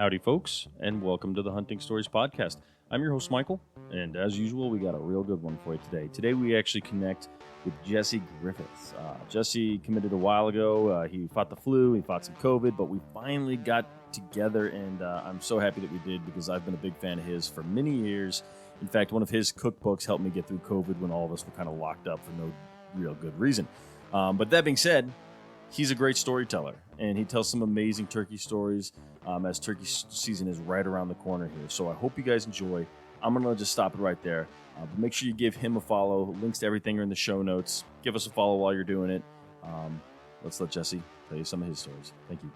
Howdy, folks, and welcome to the Hunting Stories Podcast. I'm your host, Michael, and as usual, we got a real good one for you today. Today, we actually connect with Jesse Griffiths. Jesse committed a while ago. He fought the flu, he fought some COVID, but we finally got together, and I'm so happy that we did because I've been a big fan of his for many years. In fact, one of his cookbooks helped me get through COVID when all of us were kind of locked up for no real good reason. But that being said, he's a great storyteller, and he tells some amazing turkey stories as turkey season is right around the corner here. So I hope you guys enjoy. I'm going to just stop it right there. But make sure you give him a follow. Links to everything are in the show notes. Give us a follow while you're doing it. Let's let Jesse tell you some of his stories. Thank you.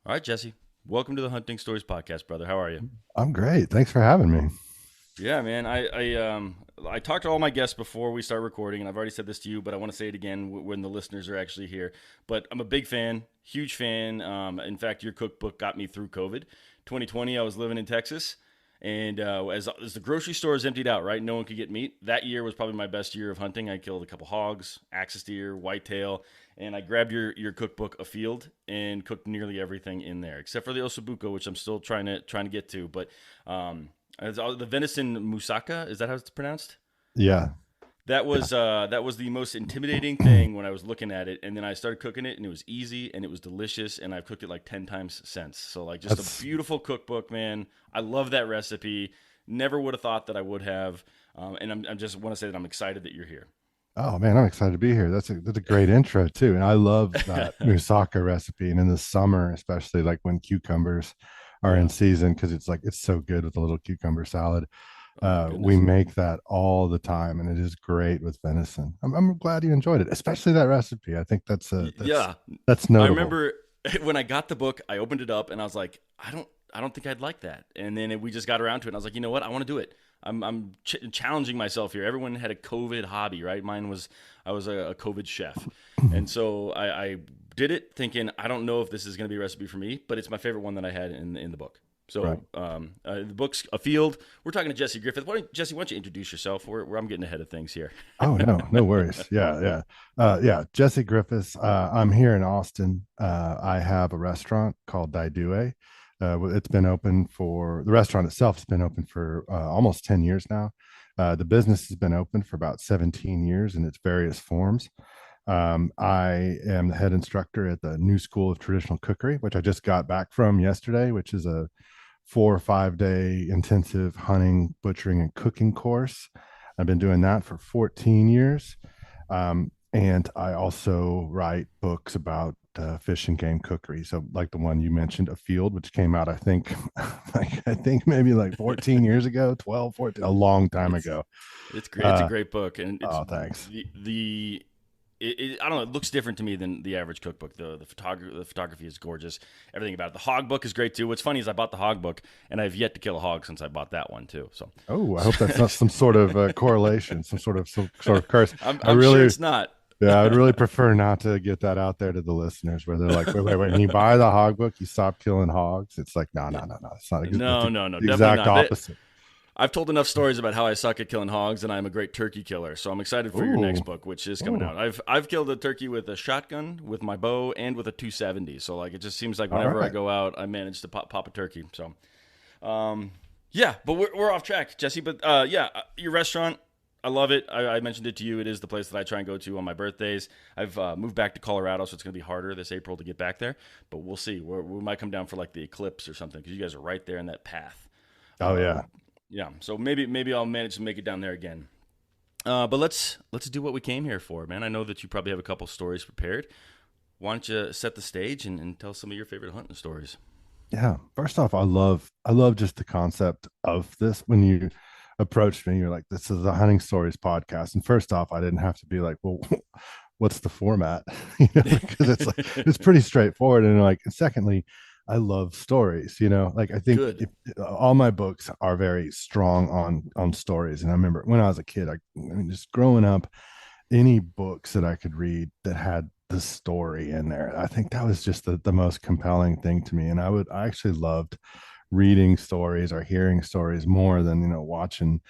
All right, Jesse. Welcome to the Hunting Stories Podcast, brother. How are you? I'm great. Thanks for having me. Yeah, man. I talked to all my guests before we start recording, and I've already said this to you, but I want to say it again when the listeners are actually here. But I'm a big fan, huge fan. In fact, your cookbook got me through COVID. 2020, I was living in Texas, and as the grocery stores emptied out, right, no one could get meat. That year was probably my best year of hunting. I killed a couple hogs, axis deer, whitetail, and I grabbed your cookbook, A Field, and cooked nearly everything in there, except for the ossobuco, which I'm still trying to get to. But the venison moussaka, is that how it's pronounced? Yeah. That was the most intimidating thing when I was looking at it, and then I started cooking it, and it was easy, and it was delicious, and I've cooked it like 10 times since. So like just a beautiful cookbook, man. I love that recipe. Never would have thought that I would have, and I just want to say that I'm excited that you're here. Oh man, I'm excited to be here. That's a great intro too, and I love that moussaka recipe. And in the summer, especially like when cucumbers are in season, because it's so good with a little cucumber salad. We make that all the time, and it is great with venison. I'm glad you enjoyed it, especially that recipe. I think that's notable. I remember when I got the book, I opened it up, and I was like, I don't think I'd like that. And then we just got around to it, and I was like, you know what? I want to do it. I'm challenging myself here. Everyone had a COVID hobby, right? Mine was I was a COVID chef, and so I did it thinking I don't know if this is going to be a recipe for me, but it's my favorite one that I had in the book. So right. The book's A Field. We're talking to Jesse Griffith. Jesse, why don't you introduce yourself? I'm getting ahead of things here. Oh no worries. Yeah. Jesse Griffiths. I'm here in Austin. I have a restaurant called Dai Due. The restaurant itself has been open for almost 10 years now. The business has been open for about 17 years in its various forms. I am the head instructor at the new School of Traditional Cookery, which I just got back from yesterday, which is a 4 or 5 day intensive hunting, butchering, and cooking course. I've been doing that for 14 years. And I also write books about fish and game cookery. So like the one you mentioned, A Field, which came out, I think, maybe like 14 years ago, 12, 14, a long time ago. It's great. It's a great book. And thanks. I don't know. It looks different to me than the average cookbook. The photography is gorgeous. Everything about it. The hog book is great too. What's funny is I bought the hog book, and I've yet to kill a hog since I bought that one too. So, I hope that's not some sort of correlation, some sort of curse. I'm sure it's not. Yeah, I would really prefer not to get that out there to the listeners, where they're like, wait. When you buy the hog book, you stop killing hogs. It's like, no. It's not a good. No. The exact opposite. I've told enough stories about how I suck at killing hogs, and I'm a great turkey killer. So I'm excited for your next book, which is coming out. I've killed a turkey with a shotgun, with my bow, and with a 270. So like it just seems like whenever I go out, I manage to pop a turkey. So, but we're off track, Jesse. But your restaurant, I love it. I mentioned it to you. It is the place that I try and go to on my birthdays. I've moved back to Colorado, so it's going to be harder this April to get back there. But we'll see. We might come down for like the eclipse or something because you guys are right there in that path. Oh yeah. Yeah, so maybe I'll manage to make it down there again. But let's do what we came here for, man. I know that you probably have a couple stories prepared. Why don't you set the stage and tell some of your favorite hunting stories? Yeah. First off, I love just the concept of this. When you approached me, you're like, this is a hunting stories podcast. And first off, I didn't have to be like, well, what's the format? Because it's pretty straightforward. And secondly, I love stories, like I think all my books are very strong on stories. And I remember when I was a kid, I mean, just growing up, any books that I could read that had the story in there, I think that was just the most compelling thing to me. And I actually loved reading stories or hearing stories more than, watching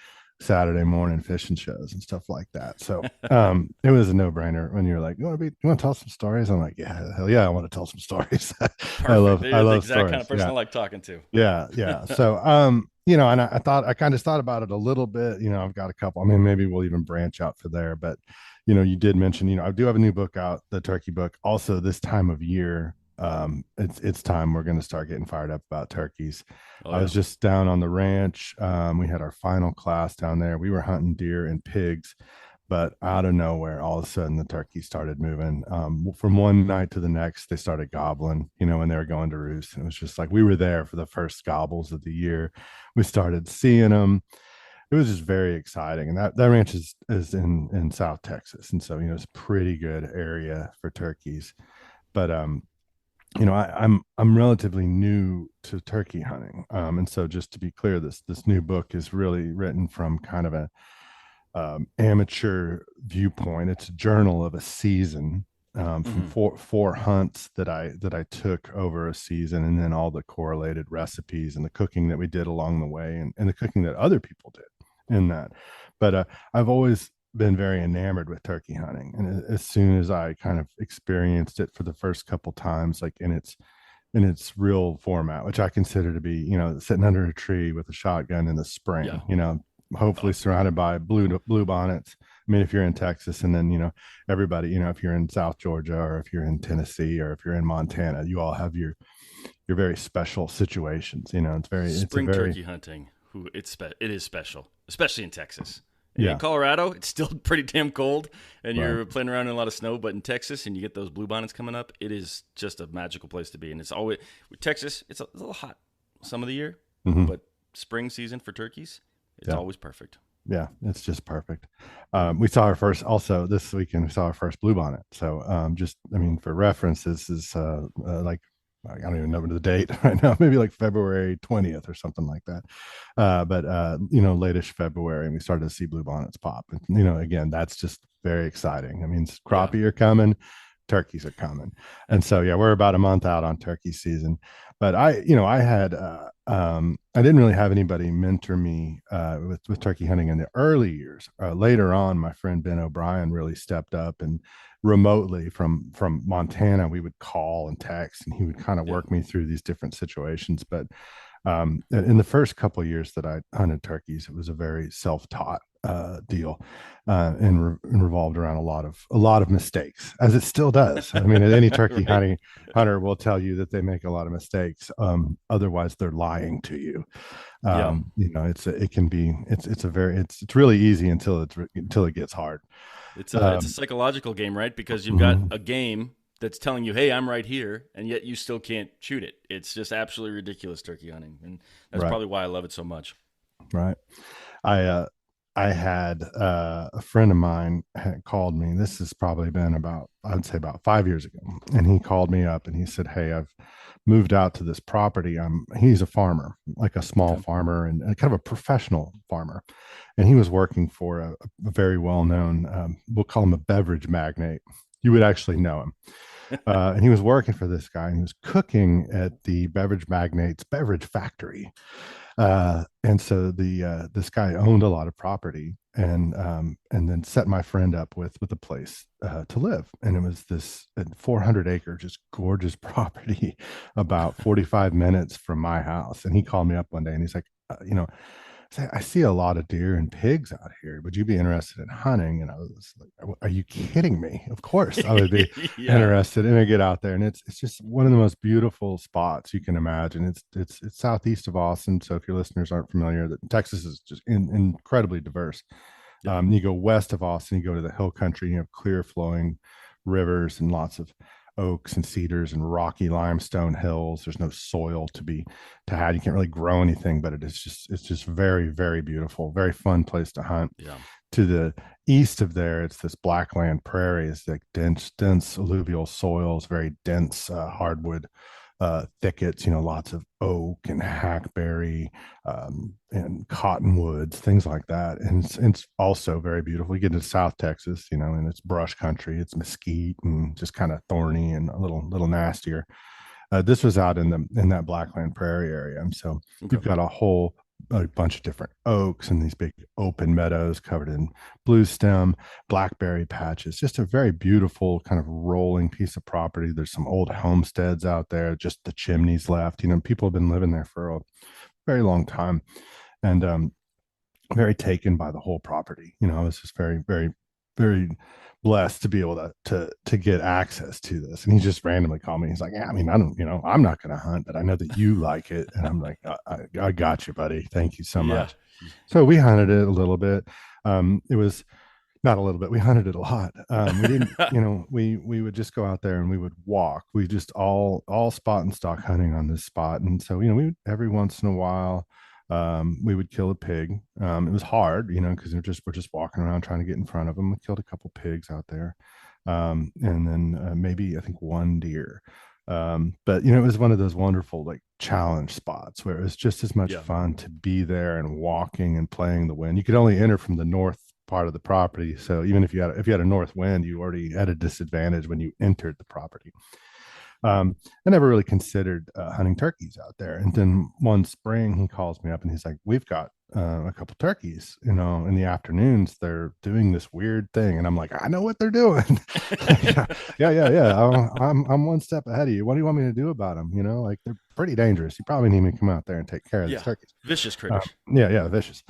Saturday morning fishing shows and stuff like that. So it was a no brainer when you're like, you want to tell some stories? I'm like, yeah, hell yeah, I want to tell some stories. Perfect. I You're the love exact kind stories. of person I like talking to. Yeah. So and I thought I kind of thought about it a little bit. I've got a couple. I mean, maybe we'll even branch out for there. But you did mention, I do have a new book out, the turkey book. Also, this time of year, it's time we're going to start getting fired up about turkeys. Oh I yeah. was just down on the ranch. We had our final class down there. We were hunting deer and pigs, but out of nowhere, all of a sudden the turkeys started moving. From one night to the next, they started gobbling, when they were going to roost. And it was just like we were there for the first gobbles of the year. We started seeing them. It was just very exciting. And that ranch is in South Texas. And so, it's a pretty good area for turkeys. But I'm relatively new to turkey hunting, and so just to be clear, this new book is really written from kind of a amateur viewpoint. It's a journal of a season, from Hmm. four hunts that I took over a season, and then all the correlated recipes and the cooking that we did along the way, and the cooking that other people did in that. But I've always been very enamored with turkey hunting, and as soon as I kind of experienced it for the first couple times, like in its real format, which I consider to be, sitting under a tree with a shotgun in the Yeah. spring, hopefully surrounded by blue bonnets. I mean, if you're in Texas, and then, everybody, if you're in South Georgia, or if you're in Tennessee, or if you're in Montana, you all have your very special situations. It's a Spring very, turkey hunting. It is special, especially in Texas. In yeah, Colorado, it's still pretty damn cold, and right. you're playing around in a lot of snow. But in Texas, and you get those bluebonnets coming up, it is just a magical place to be. And it's always with Texas. It's a little hot some of the year, Hmm. but spring season for turkeys, it's Yeah. always perfect. Yeah, it's just perfect. We saw our first, also this weekend, we saw our first bluebonnet. So, just, I mean, for reference, this is like, I don't even know the date right now, maybe like February 20th or something like that. But latish February, and we started to see bluebonnets pop. And, again, that's just very exciting. I mean, Yeah. crappie are coming, turkeys are coming. And so, yeah, we're about a month out on turkey season. But I didn't really have anybody mentor me with turkey hunting in the early years. Later on, my friend Ben O'Brien really stepped up, and remotely from Montana, we would call and text, and he would kind of Yeah. work me through these different situations. But in the first couple of years that I hunted turkeys, it was a very self-taught deal, and revolved around a lot of mistakes, as it still does. I mean, any turkey Right. hunter will tell you that they make a lot of mistakes. Otherwise, they're lying to you. Yeah. It can be, it's really easy until it gets hard. It's a Um, psychological game, right? Because you've got mhm, a game that's telling you, "Hey, I'm right here," and yet you still can't shoot it. It's just absolutely ridiculous turkey hunting, and that's right, probably why I love it so much. right. I uh, I had a friend of mine had called me. This has probably been about, I'd say, about 5 years ago, and he called me up and he said, "Hey, I've moved out to this property. He's a farmer, like a small Okay. farmer, and kind of a professional farmer, and he was working for a very well known, we'll call him a beverage magnate. You would actually know him." And he was working for this guy, and he was cooking at the beverage magnate's beverage factory. And so this guy owned a lot of property, and then set my friend up with a place to live. And it was this 400-acre, just gorgeous property, about 45 minutes from my house. And he called me up one day, and he's like, I see a lot of deer and pigs out here. Would you be interested in hunting? And I was like, are you kidding me? Of course I would be Yeah. interested. And I get out there, and it's just one of the most beautiful spots you can imagine. It's southeast of Austin. So if your listeners aren't familiar, that Texas is just incredibly diverse. Yeah. You go west of Austin, you go to the hill country, you have clear flowing rivers and lots of oaks and cedars and rocky limestone hills. There's no soil to have. You can't really grow anything, but it's just very, very beautiful, very fun place to hunt. Yeah. To the east of there, it's this blackland prairie. It's like dense alluvial soils, very dense hardwood thickets, lots of oak and hackberry, and cottonwoods, things like that. And it's also very beautiful. You get into South Texas, and it's brush country, it's mesquite and just kind of thorny and a little nastier. This was out in that Blackland Prairie area. And so Okay. you've got a whole a bunch of different oaks and these big open meadows covered in blue stem, blackberry patches. Just a very beautiful kind of rolling piece of property. There's some old homesteads out there, just the chimneys left. People have been living there for a very long time, and very taken by the whole property. I was just very, very, very blessed to be able to get access to this. And he just randomly called me. He's like, "Yeah, I mean, I don't, I'm not going to hunt, but I know that you like it." And I'm like, I got you, buddy. Thank you so Yeah. much." So we hunted it a little bit. It was not a little bit. We hunted it a lot. We didn't, we would just go out there and we would walk. We just all spot and stock hunting on this spot. And so, we would, every once in a while, we would kill a pig. It was hard, because we're just walking around trying to get in front of them. We killed a couple pigs out there, and then maybe I think one deer. But it was one of those wonderful like challenge spots where it was just as much Yeah. fun to be there and walking and playing the wind. You could only enter from the north part of the property, so even if you had a north wind, you already had a disadvantage when you entered the property. I never really considered hunting turkeys out there. And then one spring, he calls me up and he's like, "We've got a couple turkeys, in the afternoons. They're doing this weird thing." And I'm like, "I know what they're doing." Yeah. I'm one step ahead of you. What do you want me to do about them? Like they're pretty dangerous. You probably need me to come out there and take care of these Yeah. turkeys. Vicious critters. Yeah, vicious.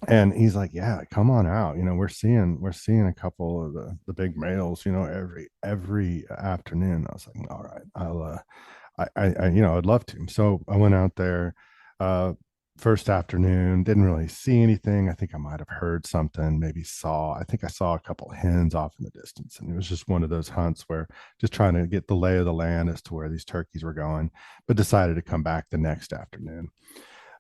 And he's like, "Yeah, come on out. We're seeing a couple of the big males, every afternoon." I was like, "All right, I'd love to." So I went out there, uh, first afternoon, didn't really see anything. I think I might have heard something, I think I saw a couple hens off in the distance. And it was just one of those hunts where just trying to get the lay of the land as to where these turkeys were going, but decided to come back the next afternoon.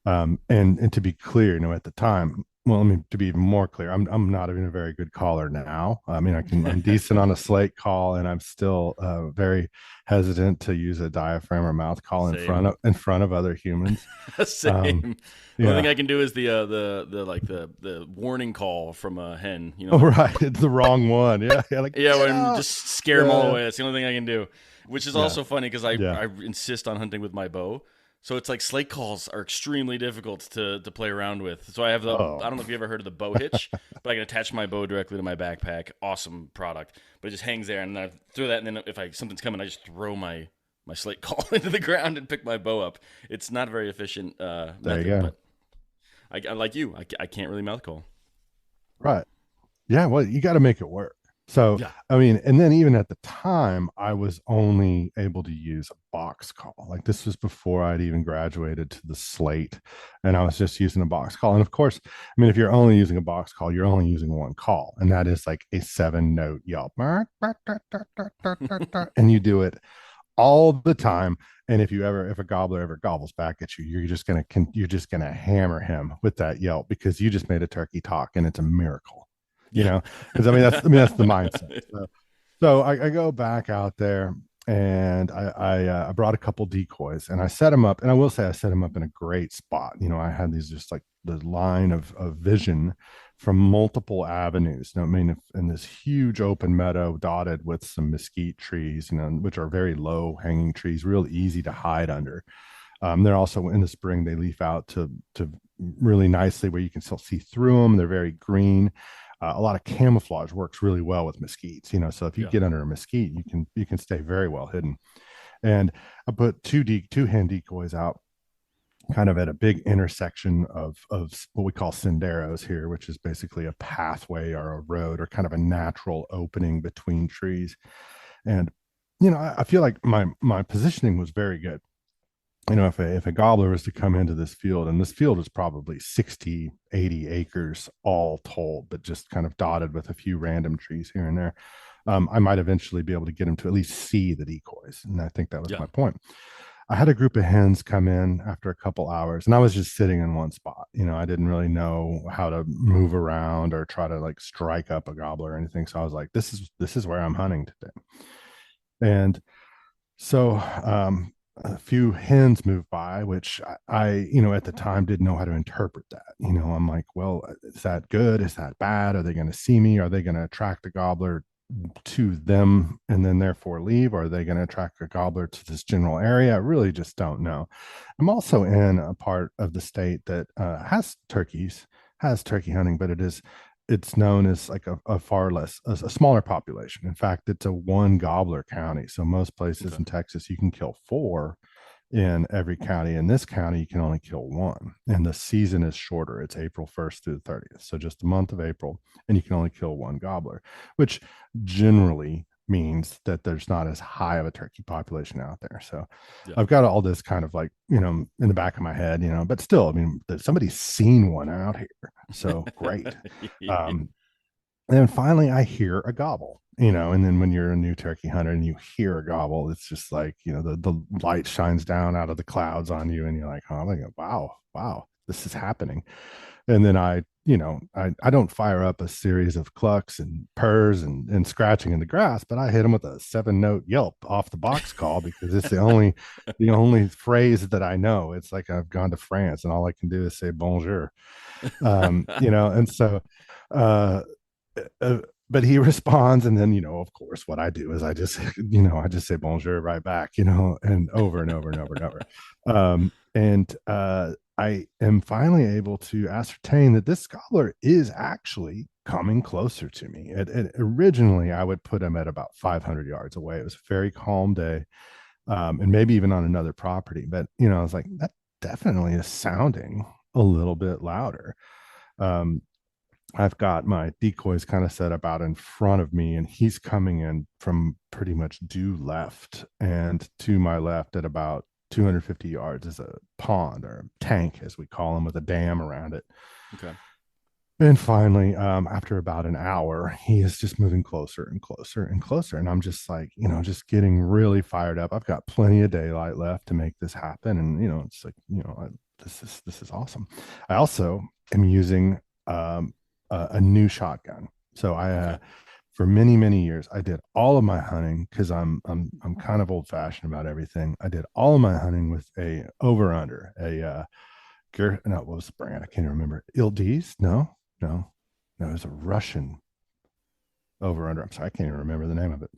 And to be clear, at the time, well, I mean, to be even more clear, I'm not even a very good caller now. I mean, I'm decent on a slate call, and I'm still very hesitant to use a diaphragm or mouth call in front Same. of other humans. Um, Same. The only thing yeah. I can do is the like the warning call from a hen. Oh, right. It's the wrong one. Yeah. Like, Yeah, get when out. just scare them all Yeah. away. That's the only thing I can do. Which is Yeah. also funny because I Yeah. I insist on hunting with my bow. So it's like slate calls are extremely difficult to play around with. So I have I Oh, don't know if you ever heard of the bow hitch, but I can attach my bow directly to my backpack. Awesome product, but it just hangs there, and then I throw that, and then if something's coming, I just throw my slate call into the ground and pick my bow up. It's not a very efficient there you method, go. but I like you. I can't really mouth call. Right. Yeah, well, you got to make it work. So, Yeah. I mean, and then even at the time, I was only able to use a box call. Like this was before I'd even graduated to the slate, and I was just using a box call. And of course, I mean, if you're only using a box call, you're only using one call, and that is like a 7 note yelp, and you do it all the time. And if a gobbler ever gobbles back at you, you're just gonna hammer him with that yelp because you just made a turkey talk, and it's a miracle, you Yeah. know. Because I mean that's the mindset. So I go back out there, and I brought a couple decoys, and I set them up. And I will say I set them up in a great spot. I had these just like the line of vision from multiple avenues. I mean, in this huge open meadow dotted with some mesquite trees, which are very low hanging trees, real easy to hide under. They're also in the spring, they leaf out to really nicely where you can still see through them. They're very green. A lot of camouflage works really well with mesquites. So if you Yeah. get under a mesquite, you can stay very well hidden. And I put two hand decoys out kind of at a big intersection of what we call senderos here, which is basically a pathway or a road or kind of a natural opening between trees. And I feel like my positioning was very good. If a gobbler was to come into this field, and this field is probably 60-80 acres all told, but just kind of dotted with a few random trees here and there, I might eventually be able to get him to at least see the decoys. And I think that was Yeah. my point. I had a group of hens come in after a couple hours, and I was just sitting in one spot. I didn't really know how to move around or try to like strike up a gobbler or anything. So I was like, this is where I'm hunting today. And so a few hens moved by, which I at the time didn't know how to interpret that. I'm like, well, is that good? Is that bad? Are they going to see me? Are they going to attract the gobbler? to them and then therefore leave? Or are they going to attract a gobbler to this general area? I really just don't know. I'm also in a part of the state that has turkeys, has turkey hunting, but it's known as like a far less a smaller population. In fact, it's a one gobbler county. So most places Okay. in Texas you can kill four in every county. In this county, you can only kill one, and the season is shorter. It's April 1st through the 30th. So just the month of April, and you can only kill one gobbler, which generally means that there's not as high of a turkey population out there. So Yeah. I've got all this kind of like, in the back of my head, but still, I mean, somebody's seen one out here. So great. Um, and then finally, I hear a gobble, and then when you're a new turkey hunter and you hear a gobble, it's just like, the light shines down out of the clouds on you, and you're like, oh, like, wow, wow, this is happening. And then I don't fire up a series of clucks and purrs and scratching in the grass, but I hit them with a 7-note yelp off the box call because it's the only phrase that I know. It's like I've gone to France and all I can do is say bonjour. And so uh uh, but he responds, and then of course what I do is I just say bonjour right back, and over and over and over and over. And I am finally able to ascertain that this scholar is actually coming closer to me. Originally I would put him at about 500 yards away. It was a very calm day, and maybe even on another property, but I was like, that definitely is sounding a little bit louder. um, I've got my decoys kind of set up out in front of me, and he's coming in from pretty much due left. And to my left, at about 250 yards, is a pond, or a tank, as we call them, with a dam around it. Okay. And finally, after about an hour, he is just moving closer and closer and closer. And I'm just like, just getting really fired up. I've got plenty of daylight left to make this happen. And, it's like, this is awesome. I also am using a new shotgun. So Okay. for many, many years, I did all of my hunting, because I'm kind of old fashioned about everything. I did all of my hunting with a over under, no, what was the brand? I can't remember. Ildiz? No, no, it was a Russian over under. I'm sorry, I can't even remember the name of it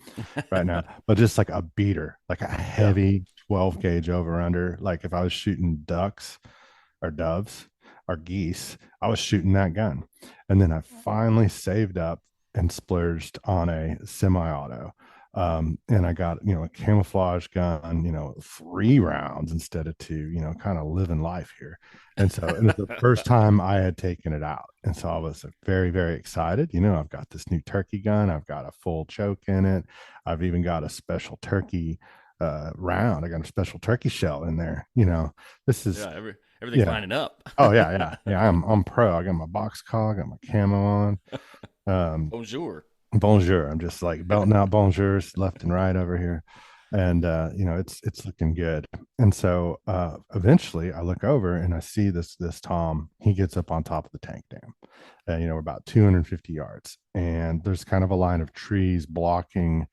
right now. But just like a beater, like a Yeah. heavy 12 gauge over under. Like if I was shooting ducks or doves or geese, I was shooting that gun. And then I finally saved up and splurged on a semi-auto. And I got, a camouflage gun, 3 rounds instead of two, kind of living life here. And so it was the first time I had taken it out. And so I was very, very excited. I've got this new turkey gun. I've got a full choke in it. I've even got a special turkey round. I got a special turkey shell in there. This is, Yeah. Everything's yeah. lining up. Oh yeah, yeah, yeah. I'm pro. I got my box call, I got my camo on. Bonjour. Bonjour. I'm just like belting out bonjours left and right over here. And it's looking good. And so eventually I look over and I see this Tom. He gets up on top of the tank dam. We're about 250 yards, and there's kind of a line of trees blocking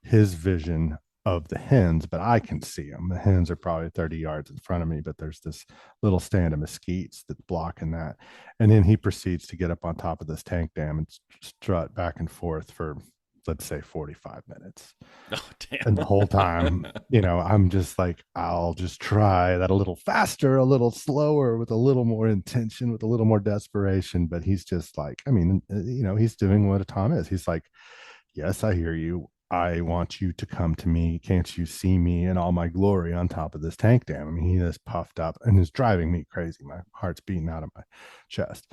his vision of the hens, but I can see them. The hens are probably 30 yards in front of me, but there's this little stand of mesquites that's blocking that. And then he proceeds to get up on top of this tank dam and strut back and forth for, let's say, 45 minutes. Oh, And the whole damn. time, I'm just like, I'll just try that a little faster, a little slower, with a little more intention, with a little more desperation. But he's just like, I mean, he's doing what a Tom is. He's like, yes, I hear you. I want you to come to me. Can't you see me in all my glory on top of this tank dam? I mean, he is puffed up and is driving me crazy. My heart's beating out of my chest.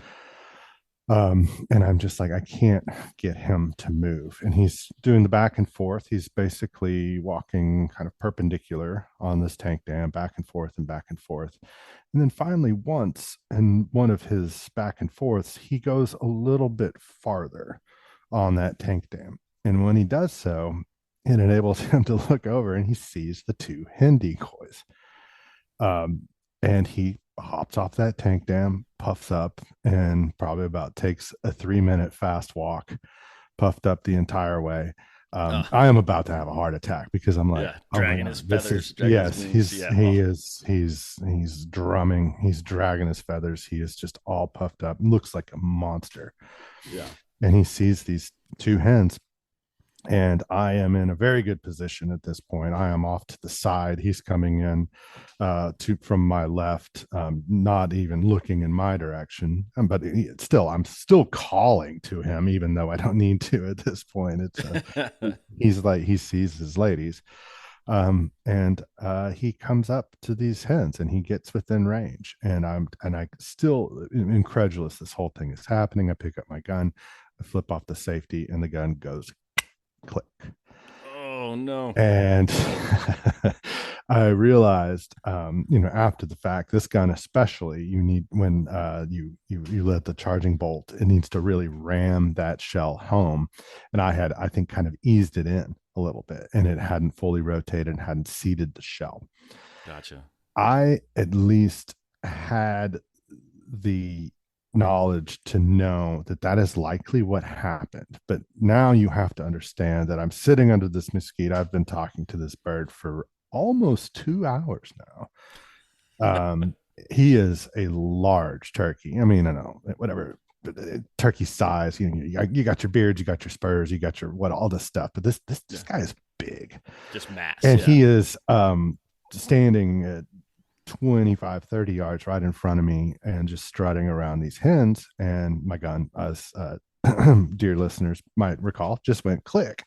And I'm just like, I can't get him to move. And he's doing the back and forth. He's basically walking kind of perpendicular on this tank dam, back and forth and back and forth. And then finally, once in one of his back and forths, he goes a little bit farther on that tank dam. And when he does so, it enables him to look over, and he sees the two hen decoys. And he hops off that tank dam, puffs up, and probably about takes a 3-minute fast walk, puffed up the entire way. uh, I am about to have a heart attack, because I'm like, yeah. oh my Dragging god, his this feathers, is, dragging his yes, wings. he's Yeah. he is he's drumming, he's dragging his feathers, he is just all puffed up, looks like a monster. Yeah. And he sees these two hens and I am in a very good position at this point. I am off to the side. He's coming in to from my left, not even looking in my direction. But still, I'm still calling to him, even though I don't need to at this point. He's like he sees his ladies, and he comes up to these hens and he gets within range, and I still incredulous this whole thing is happening. I pick up my gun, I flip off the safety, and the gun goes click. Oh no. And I realized, after the fact, this gun especially, you need when you let the charging bolt, it needs to really ram that shell home. And I think, kind of eased it in a little bit, and it hadn't fully rotated and hadn't seated the shell. Gotcha. I at least had the knowledge to know that that is likely what happened. But now you have to understand that I'm sitting under this mesquite. I've been talking to this bird for almost 2 hours now. He is a large turkey. I mean, I know whatever turkey size. You got your beards, you got your spurs, you got your all this stuff. But this Yeah. guy is big, Just mass. and Yeah. he is standing at 25, 30 yards right in front of me and just strutting around these hens. And my gun, as dear listeners might recall, just went click.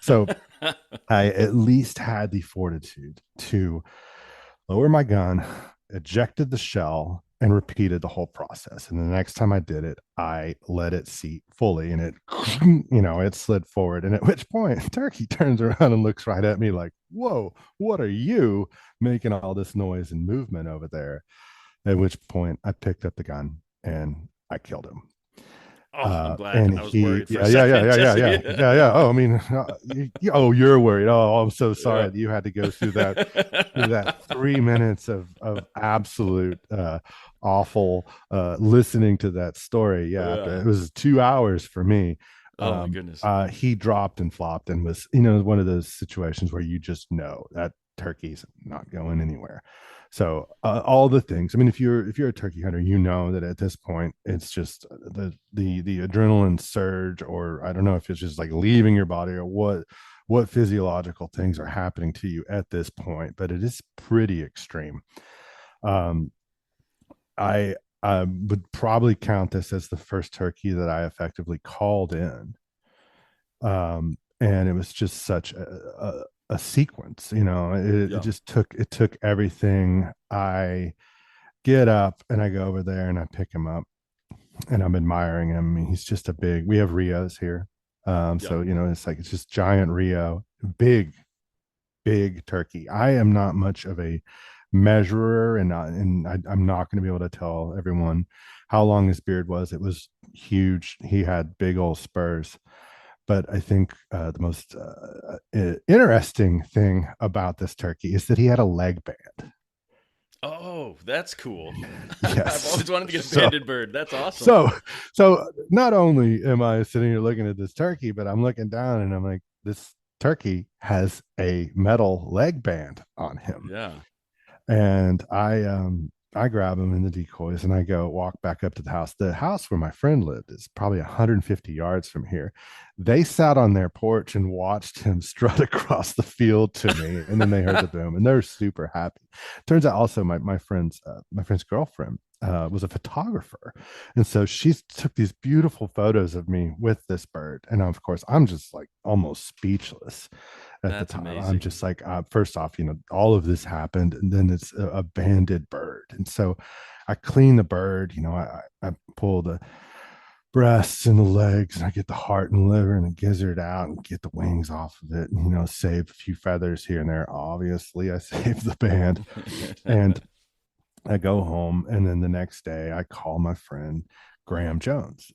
So I at least had the fortitude to lower my gun, ejected the shell, and repeated the whole process. And the next time I did it, I let it seat fully, and it, it slid forward. And at which point, Turkey turns around and looks right at me like, "Whoa, what are you making all this noise and movement over there?" At which point, I picked up the gun and I killed him. Oh, I'm glad. And I was he, worried for a yeah, yeah, yeah, second, yeah, yeah, Jesse. yeah, yeah, yeah. Oh, I mean, oh, you're worried. Oh, I'm so sorry Yeah. that you had to go through that 3 minutes of absolute awful listening to that story. Yeah, after Yeah. it was 2 hours for me. Oh my goodness. He dropped and flopped and was, one of those situations where you just know that turkey's not going anywhere. So all the things. I mean, if you're a turkey hunter, you know that at this point it's just the adrenaline surge, or I don't know if it's just like leaving your body, or what physiological things are happening to you at this point. But it is pretty extreme. Um, I would probably count this as the first turkey that I effectively called in, and it was just such a sequence. It Yeah. just took everything. I get up and I go over there and I pick him up, and I'm admiring him. I mean, he's just a big. We have Rios here, Yeah. so it's just giant Rio, big turkey. I am not much of a measurer, I'm not going to be able to tell everyone how long his beard was. It was huge. He had big old spurs. But I think the most interesting thing about this turkey is that he had a leg band. Oh, that's cool. I've Yes. always wanted to get a So, banded bird. That's awesome. so, so not only am I sitting here looking at this turkey, but I'm looking down and I'm like, this turkey has a metal leg band on him. Yeah. And I grab him in the decoys and I go walk back up to the house. The house where my friend lived is probably 150 yards from here. They sat on their porch and watched him strut across the field to me, and then they heard the boom, and they're super happy. Turns out also my friend's girlfriend was a photographer, and so she took these beautiful photos of me with this bird, and of course I'm just like almost speechless at the That's time. I'm amazing. just like, first off, all of this happened, and then it's a banded bird. And so I clean the bird, I pull the breasts and the legs, and I get the heart and liver and the gizzard out and get the wings off of it, and, save a few feathers here and there. Obviously, I save the band, and I go home. And then the next day, I call my friend Graham Jones,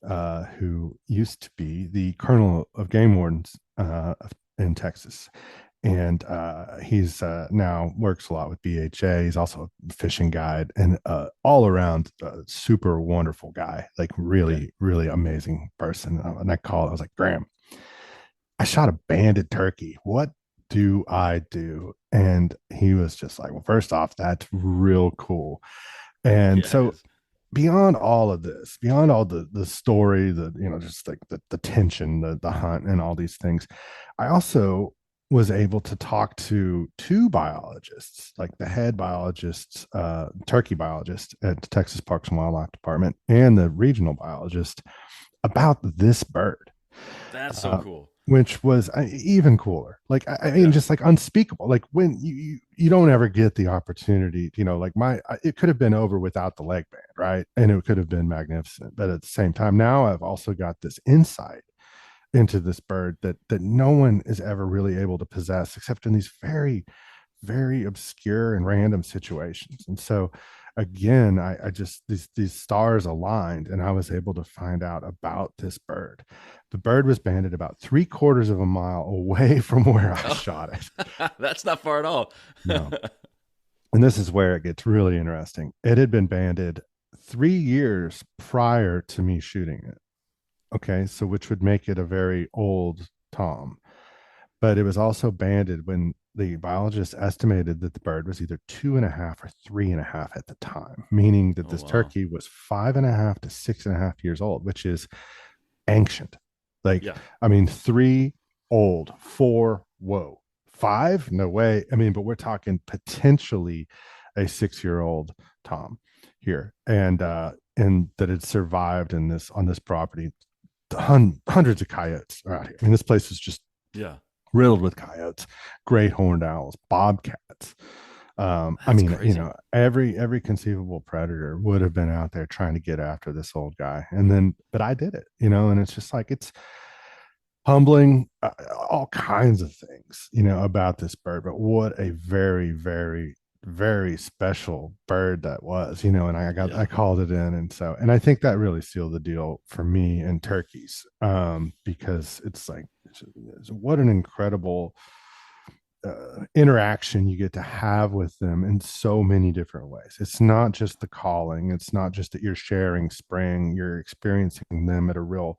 who used to be the colonel of game wardens in Texas, and he's now works a lot with BHA. He's also a fishing guide, and all around super wonderful guy, like Okay. really, really amazing person. And I called, I was like, Graham, I shot a banded turkey. What do I do? And he was just like, well, first off, that's real cool. And Yeah, it so is. beyond all of this, beyond all the story, the just like the tension, the hunt, and all these things, I also was able to talk to two biologists, like the head biologist, turkey biologist at the Texas Parks and Wildlife Department, and the regional biologist about this bird, That's so uh, cool. which was even cooler. Like I mean, Yeah. just like unspeakable. Like when you don't ever get the opportunity, like it could have been over without the leg band, right? And it could have been magnificent. But at the same time, now I've also got this insight into this bird that no one is ever really able to possess except in these very very obscure and random situations. And so again, I just these stars aligned and I was able to find out about this bird. The bird was banded about 3/4 of a mile away from where I Oh, shot it. that's not far at all. No. And this is where it gets really interesting. It had been banded 3 years prior to me shooting it. Okay. So which would make it a very old Tom. But it was also banded when the biologist estimated that the bird was either 2.5 or 3.5 at the time, meaning that Oh, this wow. turkey was 5.5 to 6.5 years old, which is ancient. Like, Yeah. I mean, three old, four, whoa, five, no way. I mean, but we're talking potentially a 6 year old Tom here, and that had survived in this on this property. Hundreds of coyotes are out here. I mean, this place is just Yeah. riddled with coyotes, great horned owls, bobcats. I That's mean, crazy. every conceivable predator would have been out there trying to get after this old guy, and then, but I did it, and it's just like it's humbling, all kinds of things, about this bird. But what a very, very, very special bird that was, and I Yeah. called it in, and so, and I think that really sealed the deal for me and turkeys, because it's like what an incredible interaction you get to have with them in so many different ways. It's not just the calling, it's not just that you're sharing spring, you're experiencing them at a real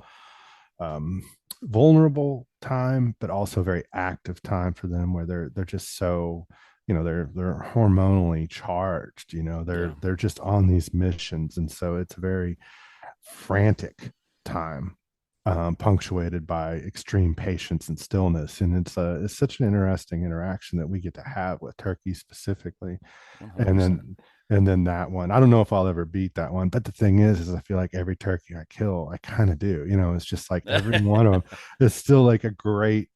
um, vulnerable time, but also very active time for them, where they're just so, they're hormonally charged. Yeah. They're just on these missions, and so it's a very frantic time, punctuated by extreme patience and stillness. And it's such an interesting interaction that we get to have with turkey specifically. And 100%. then that one, I don't know if I'll ever beat that one. But the thing is I feel like every turkey I kill, I kind of do. It's just like every one of them is still like a great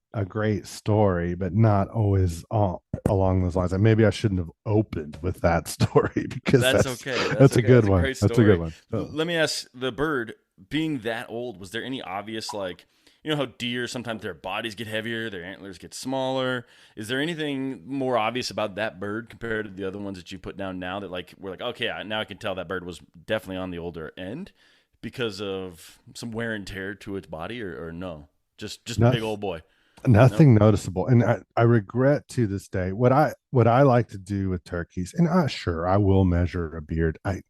story, but not always all along those lines. And maybe I shouldn't have opened with that story because That's that's okay. That's that's a okay. good That's a one. great That's a good story. one. So, Let me ask the bird, being that old, was there any obvious, like, you know how deer sometimes their bodies get heavier, their antlers get smaller? Is there anything more obvious about that bird compared to the other ones that you put down now that, like, we're like, okay, now I can tell that bird was definitely on the older end because of some wear and tear to its body, or no? Just big nothing old boy. No? nothing noticeable. And I regret to this day what I like to do with turkeys. And sure, I will measure a beard. I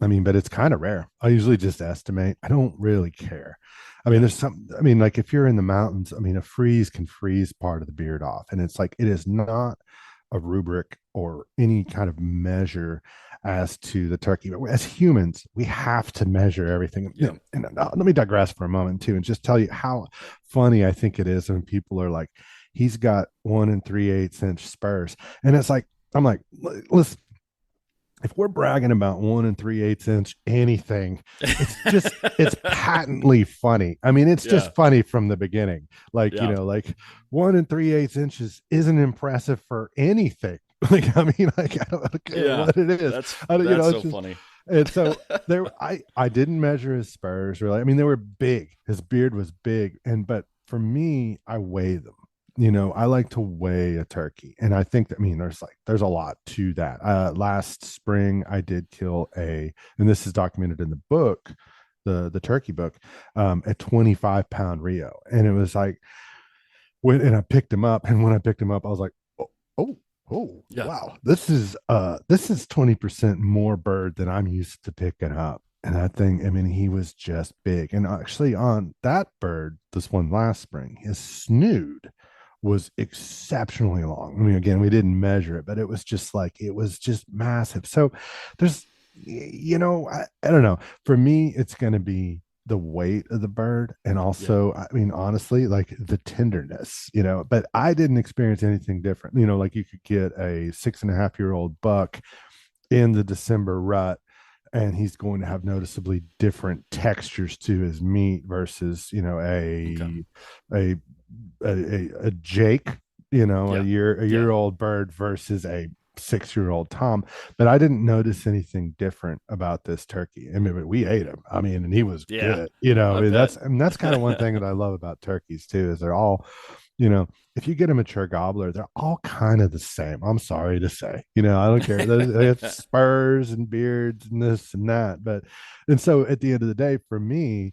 mean, but it's kind of rare. I usually just estimate. I don't really care. I mean, Yeah. like if you're in the mountains, I mean, a freeze can freeze part of the beard off, and it's like it is not a rubric or any kind of measure as to the turkey. But as humans, we have to measure everything. Yeah. And let me digress for a moment too, and just tell you how funny I think it is when people are like, "He's got 1 3/8 inch spurs," and it's like, I'm like, listen, if we're bragging about 1 3/8 inch anything, it's patently funny. I mean, it's Yeah. just funny from the beginning. Like, Yeah. like 1 3/8 inches isn't impressive for anything. Like, I mean, like, I don't care Yeah. what it is. I don't, That's it's so just, funny. and so there, I didn't measure his spurs really. I mean, they were big. His beard was big, but for me, I weigh them. I like to weigh a turkey, and I think that, I mean, there's a lot to that. Last spring, I did kill and this is documented in the book, the turkey book, a 25 pound Rio, and it was like and I picked him up, and when I picked him up, I was like, oh, oh, oh, Yeah. wow, this is 20% more bird than I'm used to picking up. And that thing, I mean, he was just big. And actually, on that bird, this one last spring, his snood was exceptionally long. I mean, again, we didn't measure it, but it was just massive. So there's I don't know. For me, it's going to be the weight of the bird, and Yeah. also, I mean, honestly, like the tenderness, but I didn't experience anything different. Like you could get a 6.5-year-old buck in the December rut, and he's going to have noticeably different textures to his meat versus, Okay. a a Jake, a Yeah. year Yeah. old bird versus a 6-year-old Tom. But I didn't notice anything different about this turkey. I mean, but we ate him. I mean, and he was Yeah. good. I I mean, bet. that's kind of one thing that I love about turkeys too, is they're all, you know, if you get a mature gobbler, they're all kind of the same. I'm sorry to say, I don't care. They have spurs and beards and this and that. And so at the end of the day, for me,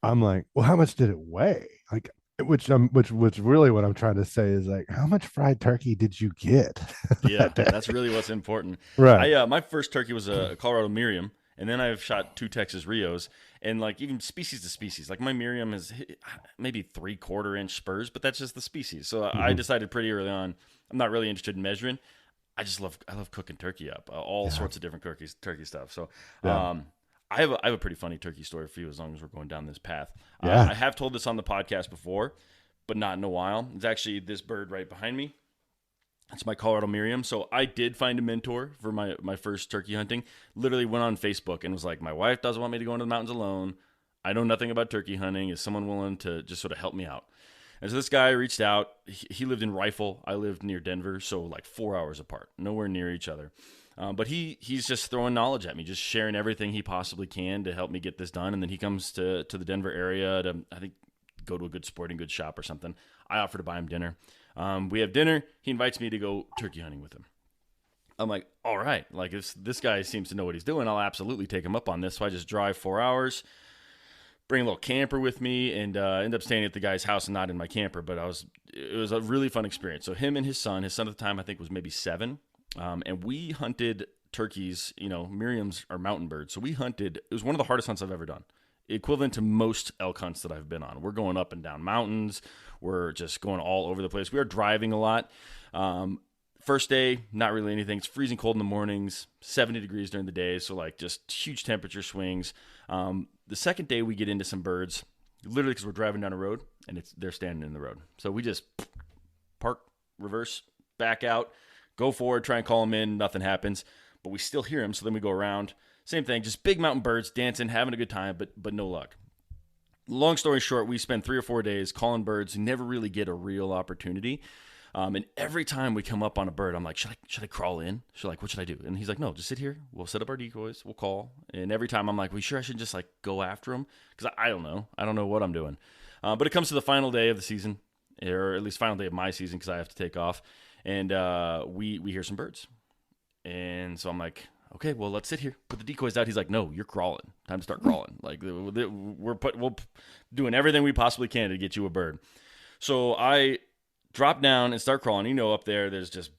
I'm like, well, how much did it weigh? Like, which really what I'm trying to say is like, how much fried turkey did you get Yeah, that day? that's really what's important. Right. My first turkey was a Colorado Miriam, and then I've shot 2 Texas Rios, and like even species to species, like my Miriam is maybe 3/4 inch spurs, but that's just the species. So I Mhm. decided pretty early on, I'm not really interested in measuring. I love cooking turkey up, all Yeah. sorts of different turkey stuff. So Yeah. um, I have a pretty funny turkey story for you as long as we're going down this path. Yeah. I have told this on the podcast before, but not in a while. It's actually this bird right behind me. It's my Colorado Miriam. So I did find a mentor for my first turkey hunting. Literally went on Facebook and was like, my wife doesn't want me to go into the mountains alone. I know nothing about turkey hunting. Is someone willing to just sort of help me out? And so this guy reached out. He lived in Rifle. I lived near Denver, so like 4 hours apart, nowhere near each other. But he's just throwing knowledge at me, just sharing everything he possibly can to help me get this done. And then he comes to the Denver area to, I think, go to a good sporting goods shop or something. I offer to buy him dinner. We have dinner. He invites me to go turkey hunting with him. I'm like, all right, like if this guy seems to know what he's doing, I'll absolutely take him up on this. So I just drive 4 hours, bring a little camper with me, and end up staying at the guy's house and not in my camper. But it was a really fun experience. So him and his son at the time I think was maybe 7, and we hunted turkeys. Miriam's are mountain birds, so we hunted. It was one of the hardest hunts I've ever done, equivalent to most elk hunts that I've been on. We're going up and down mountains. We're just going all over the place. We are driving a lot. First day, not really anything. It's freezing cold in the mornings, 70 degrees during the day, so like just huge temperature swings. The second day, we get into some birds, literally because we're driving down a road and they're standing in the road. So we just park, reverse, back out, go forward, try and call them in. Nothing happens, but we still hear them. So then we go around. Same thing, just big mountain birds dancing, having a good time, but no luck. Long story short, we spend 3 or 4 days calling birds, never really get a real opportunity. And every time we come up on a bird, I'm like, should I crawl in? What should I do? And he's like, no, just sit here. We'll set up our decoys. We'll call. And every time I'm like, we sure I should just like go after him? Because I don't know. I don't know what I'm doing. But it comes to the final day of the season, or at least final day of my season, because I have to take off. And we hear some birds. And so I'm like, okay, well, let's sit here. Put the decoys out. He's like, no, you're crawling. Time to start crawling. Like we're doing everything we possibly can to get you a bird. So I drop down and start crawling. Up there, there's just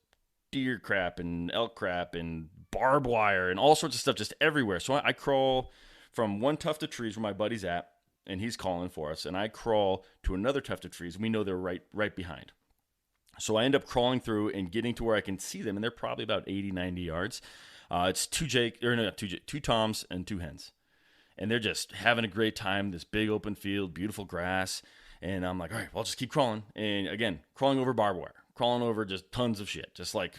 deer crap and elk crap and barbed wire and all sorts of stuff just everywhere. So I crawl from one tuft of trees where my buddy's at, and he's calling for us, and I crawl to another tuft of trees. We know they're right behind. So I end up crawling through and getting to where I can see them, and they're probably about 80, 90 yards. It's two toms and 2 hens, and they're just having a great time. This big open field, beautiful grass, and I'm like, all right, well, I'll just keep crawling. And again, crawling over barbed wire, crawling over just tons of shit. Just like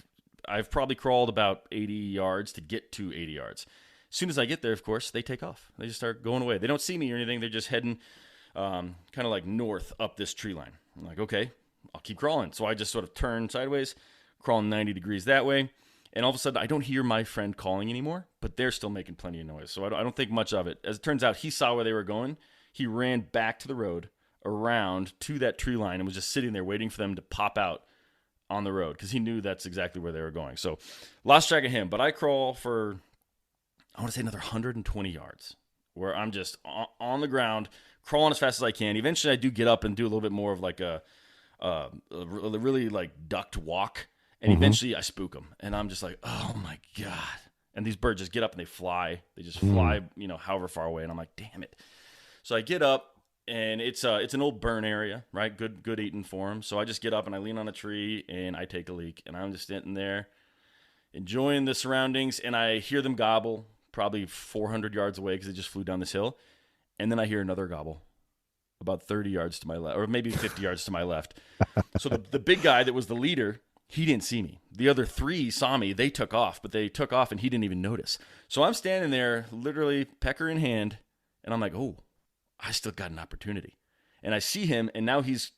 I've probably crawled about 80 yards to get to 80 yards. As soon as I get there, of course, they take off. They just start going away. They don't see me or anything. They're just heading kind of like north up this tree line. I'm like, okay, I'll keep crawling. So I just sort of turn sideways, crawling 90 degrees that way. And all of a sudden, I don't hear my friend calling anymore, but they're still making plenty of noise. So I don't think much of it. As it turns out, he saw where they were going. He ran back to the road, around to that tree line, and was just sitting there waiting for them to pop out on the road because he knew that's exactly where they were going. So lost track of him. But I crawl for, I want to say, another 120 yards where I'm just on the ground, crawling as fast as I can. Eventually, I do get up and do a little bit more of like a really like ducked walk. And Mm-hmm. eventually I spook them. And I'm just like, oh my God. And these birds just get up and they fly. They just Mm. fly, however far away. And I'm like, damn it. So I get up, and it's an old burn area, right? Good eating for them. So I just get up and I lean on a tree and I take a leak. And I'm just sitting there enjoying the surroundings. And I hear them gobble probably 400 yards away because it just flew down this hill. And then I hear another gobble about 30 yards to my left, or maybe 50 yards to my left. So the big guy that was the leader, he didn't see me. The other three saw me. They took off, but they took off and he didn't even notice. So I'm standing there, literally pecker in hand, and I'm like, oh, I still got an opportunity. And I see him, and now he's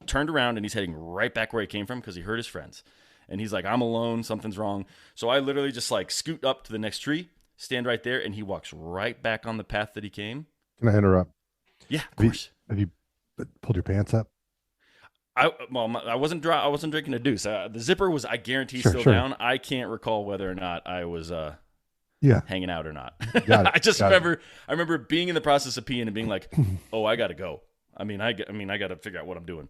turned around and he's heading right back where he came from because he heard his friends. And he's like, I'm alone, something's wrong. So I literally just like scoot up to the next tree, stand right there, and he walks right back on the path that he came. Can I interrupt? Yeah, of course. Have you pulled your pants up? I wasn't drinking a deuce. The zipper was, I guarantee, Sure, still sure. down. I can't recall whether or not I was Yeah, hanging out or not. got it. I just Got it. remember being in the process of peeing and being like, oh, I gotta go. I gotta figure out what I'm doing.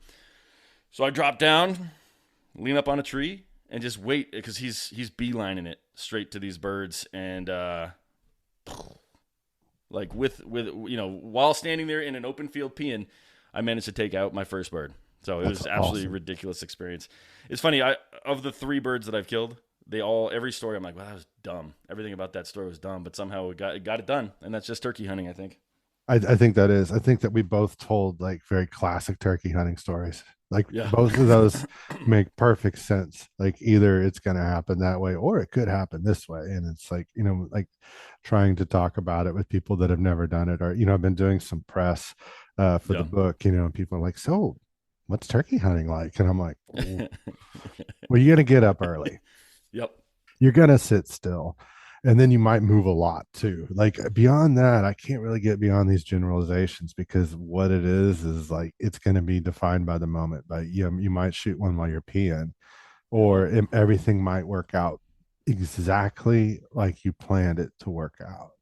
So I drop down, lean up on a tree, and just wait because he's beelining it straight to these birds, and like with while standing there in an open field peeing, I managed to take out my first bird. So it was absolutely awesome. ridiculous experience. It's funny. Of the 3 birds that I've killed, every story I'm like, well, that was dumb. Everything about that story was dumb, but somehow it got it done, and that's just turkey hunting, I think. I think that is. I think that we both told like very classic turkey hunting stories. Like Yeah. both of those make perfect sense. Like either it's going to happen that way or it could happen this way. And it's like, like trying to talk about it with people that have never done it. Or, I've been doing some press for the Yeah. book, and people are like, so what's turkey hunting like? And I'm like, oh, well, you're going to get up early. Yep. You're going to sit still, and then you might move a lot too. Like beyond that, I can't really get beyond these generalizations because what it is like it's going to be defined by the moment. But you might shoot one while you're peeing, Yeah. or everything might work out exactly like you planned it to work out.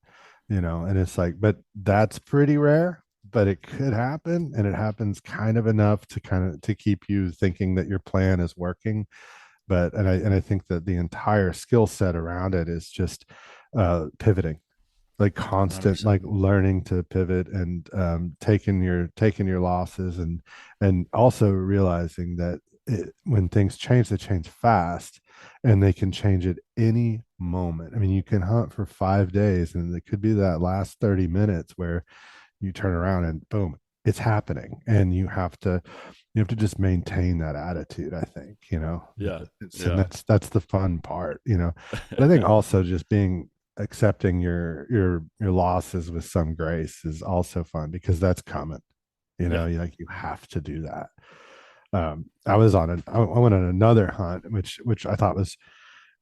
And it's like, but that's pretty rare. But it could happen, and it happens kind of enough to keep you thinking that your plan is working. But and I think that the entire skill set around it is just pivoting, like constant, 100%. like learning to pivot, and taking your losses, and also realizing that when things change, they change fast, and they can change at any moment. I mean, you can hunt for 5 days, and it could be that last 30 minutes where you turn around and boom, it's happening, and you have to just maintain that attitude. I think Yeah. and Yeah. that's the fun part. But I think also just being accepting your losses with some grace is also fun because that's coming. Yeah. You have to do that. I went on another hunt, which I thought was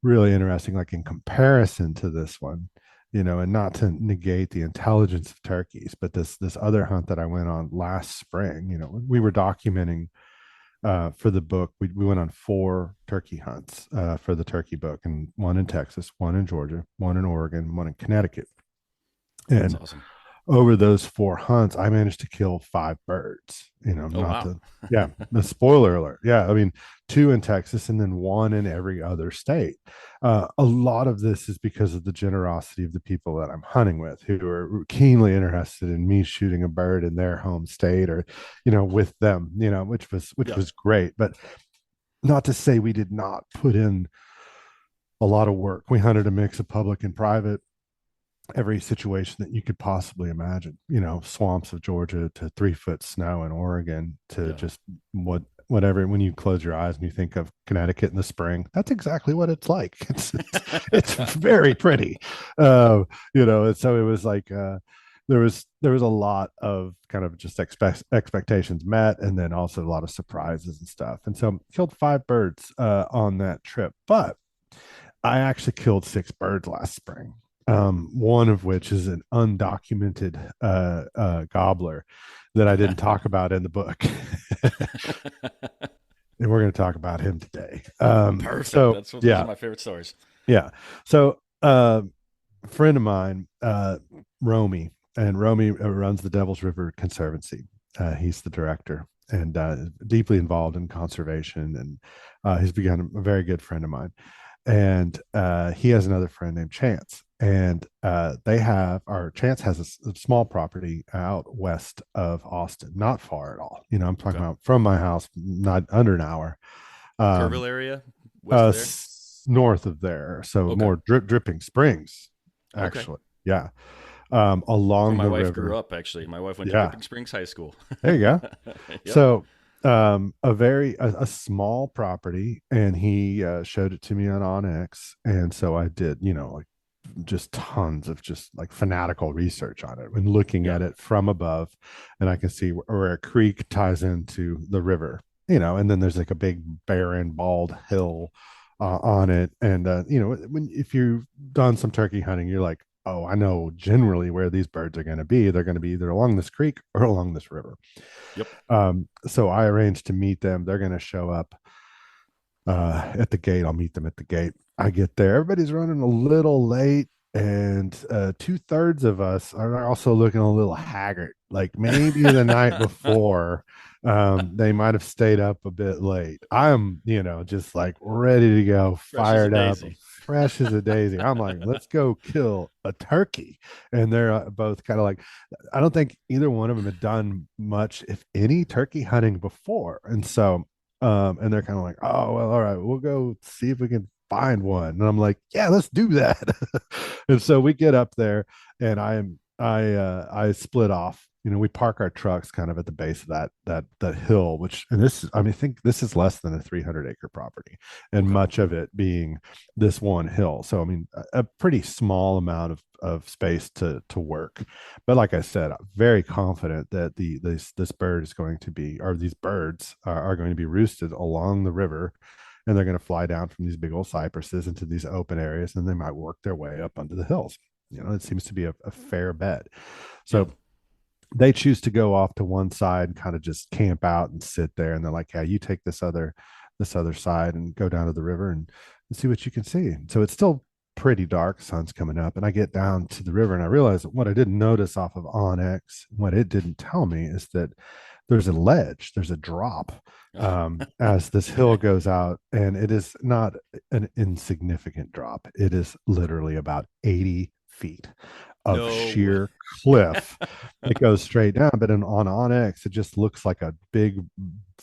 really interesting, like in comparison to this one, and not to negate the intelligence of turkeys, but this other hunt that I went on last spring, we were documenting for the book. We went on 4 turkey hunts for the turkey book, and one in Texas, one in Georgia, one in Oregon, one in Connecticut. That's And awesome. over those 4 hunts, I managed to kill 5 birds. Oh, Not wow. to, yeah, the spoiler alert. Yeah, I mean, 2 in Texas and then 1 in every other state. A lot of this is because of the generosity of the people that I'm hunting with, who are keenly interested in me shooting a bird in their home state, or, with them, which Yeah. was great. But not to say we did not put in a lot of work. We hunted a mix of public and private, every situation that you could possibly imagine, swamps of Georgia to 3-foot snow in Oregon to Yeah. just whatever. When you close your eyes and you think of Connecticut in the spring, that's exactly what it's like. It's very pretty. And so it was like, there was a lot of kind of just expectations met, and then also a lot of surprises and stuff. And so killed 5 birds on that trip, but I actually killed 6 birds last spring. One of which is an undocumented gobbler that I didn't talk about in the book. And we're going to talk about him today. Perfect. So Those are yeah, my favorite stories. yeah. So a friend of mine, Romy, and Romy runs the Devil's River Conservancy. He's the director and deeply involved in conservation, and he's become a very good friend of mine. And he has another friend named Chance, and Chance has a small property out west of Austin, not far at all. I'm talking Okay. about from my house, not under an hour. Kerrville Um, area, west of there. North of there, so Okay. more Dripping Springs, Okay. actually. Yeah. That's where Along my the wife river. grew up. Actually, my wife went to Yeah. Dripping Springs High School. There you go. Yep. So, a small property, and he showed it to me on Onyx, and so I did, like just tons of just like fanatical research on it and looking Yeah. at it from above, and I can see where a creek ties into the river, and then there's like a big barren bald hill on it, and when if you've done some turkey hunting, you're like, oh, I know generally where these birds are going to be. They're going to be either along this creek or along this river. Yep. So I arranged to meet them. They're going to show up at the gate. I'll meet them at the gate. I get there. Everybody's running a little late, and two-thirds of us are also looking a little haggard. Like maybe the night before, they might have stayed up a bit late. I'm, just like ready to go, Fresh as a fired up, daisy. fresh as a daisy. I'm like, let's go kill a turkey. And they're both kind of like, I don't think either one of them had done much, if any, turkey hunting before. And so and they're kind of like, oh, well, all right, we'll go see if we can find one. And I'm like, yeah, let's do that. And so we get up there, and I split off. We park our trucks kind of at the base of that hill, which, and this, I mean, I think this is less than a 300-acre property, and Okay. much of it being this one hill. So I mean, a pretty small amount of space to work. But like I said, I'm very confident that this bird is going to be, or these birds are going to be roosted along the river, and they're going to fly down from these big old cypresses into these open areas, and they might work their way up under the hills. It seems to be a fair bet. Yeah. So they choose to go off to one side and kind of just camp out and sit there, and they're like, yeah, you take this other side and go down to the river and see what you can see. So it's still pretty dark, sun's coming up, and I get down to the river, and I realize that what I didn't notice off of Onyx, what it didn't tell me, is that there's a ledge, there's a drop as this hill goes out, and it is not an insignificant drop. It is literally about 80 feet of No way. sheer cliff that goes straight down. But on Onyx, it just looks like a big,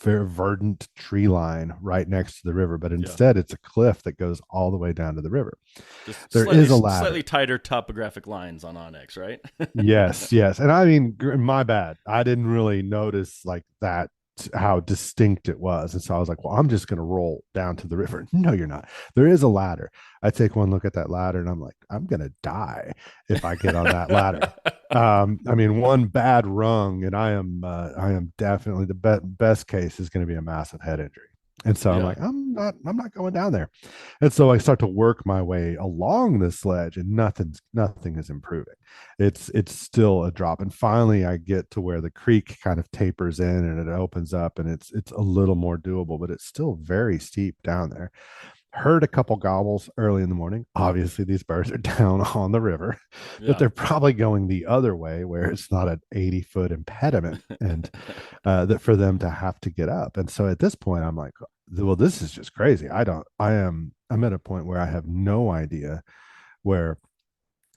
very verdant tree line right next to the river. But Yeah. instead, it's a cliff that goes all the way down to the river. Just There slightly is a ladder. slightly tighter topographic lines on Onyx, right? Yes, yes. And I mean, my bad. I didn't really notice like that, how distinct it was. And so I was like, well, I'm just going to roll down to the river. No, you're not. There is a ladder. I take one look at that ladder, and I'm like, I'm going to die if I get on that ladder. I mean, one bad rung, and I am definitely, the best case is going to be a massive head injury. And so I'm Yeah. like, I'm not going down there. And so I start to work my way along this ledge, and nothing is improving. It's still a drop. And finally I get to where the creek kind of tapers in and it opens up, and it's a little more doable, but it's still very steep down there. Heard a couple gobbles early in the morning. Obviously, these birds are down on the river, but Yeah. they're probably going the other way where it's not an 80-foot impediment, and that for them to have to get up. And so at this point, I'm like, well, this is just crazy. I'm at a point where I have no idea where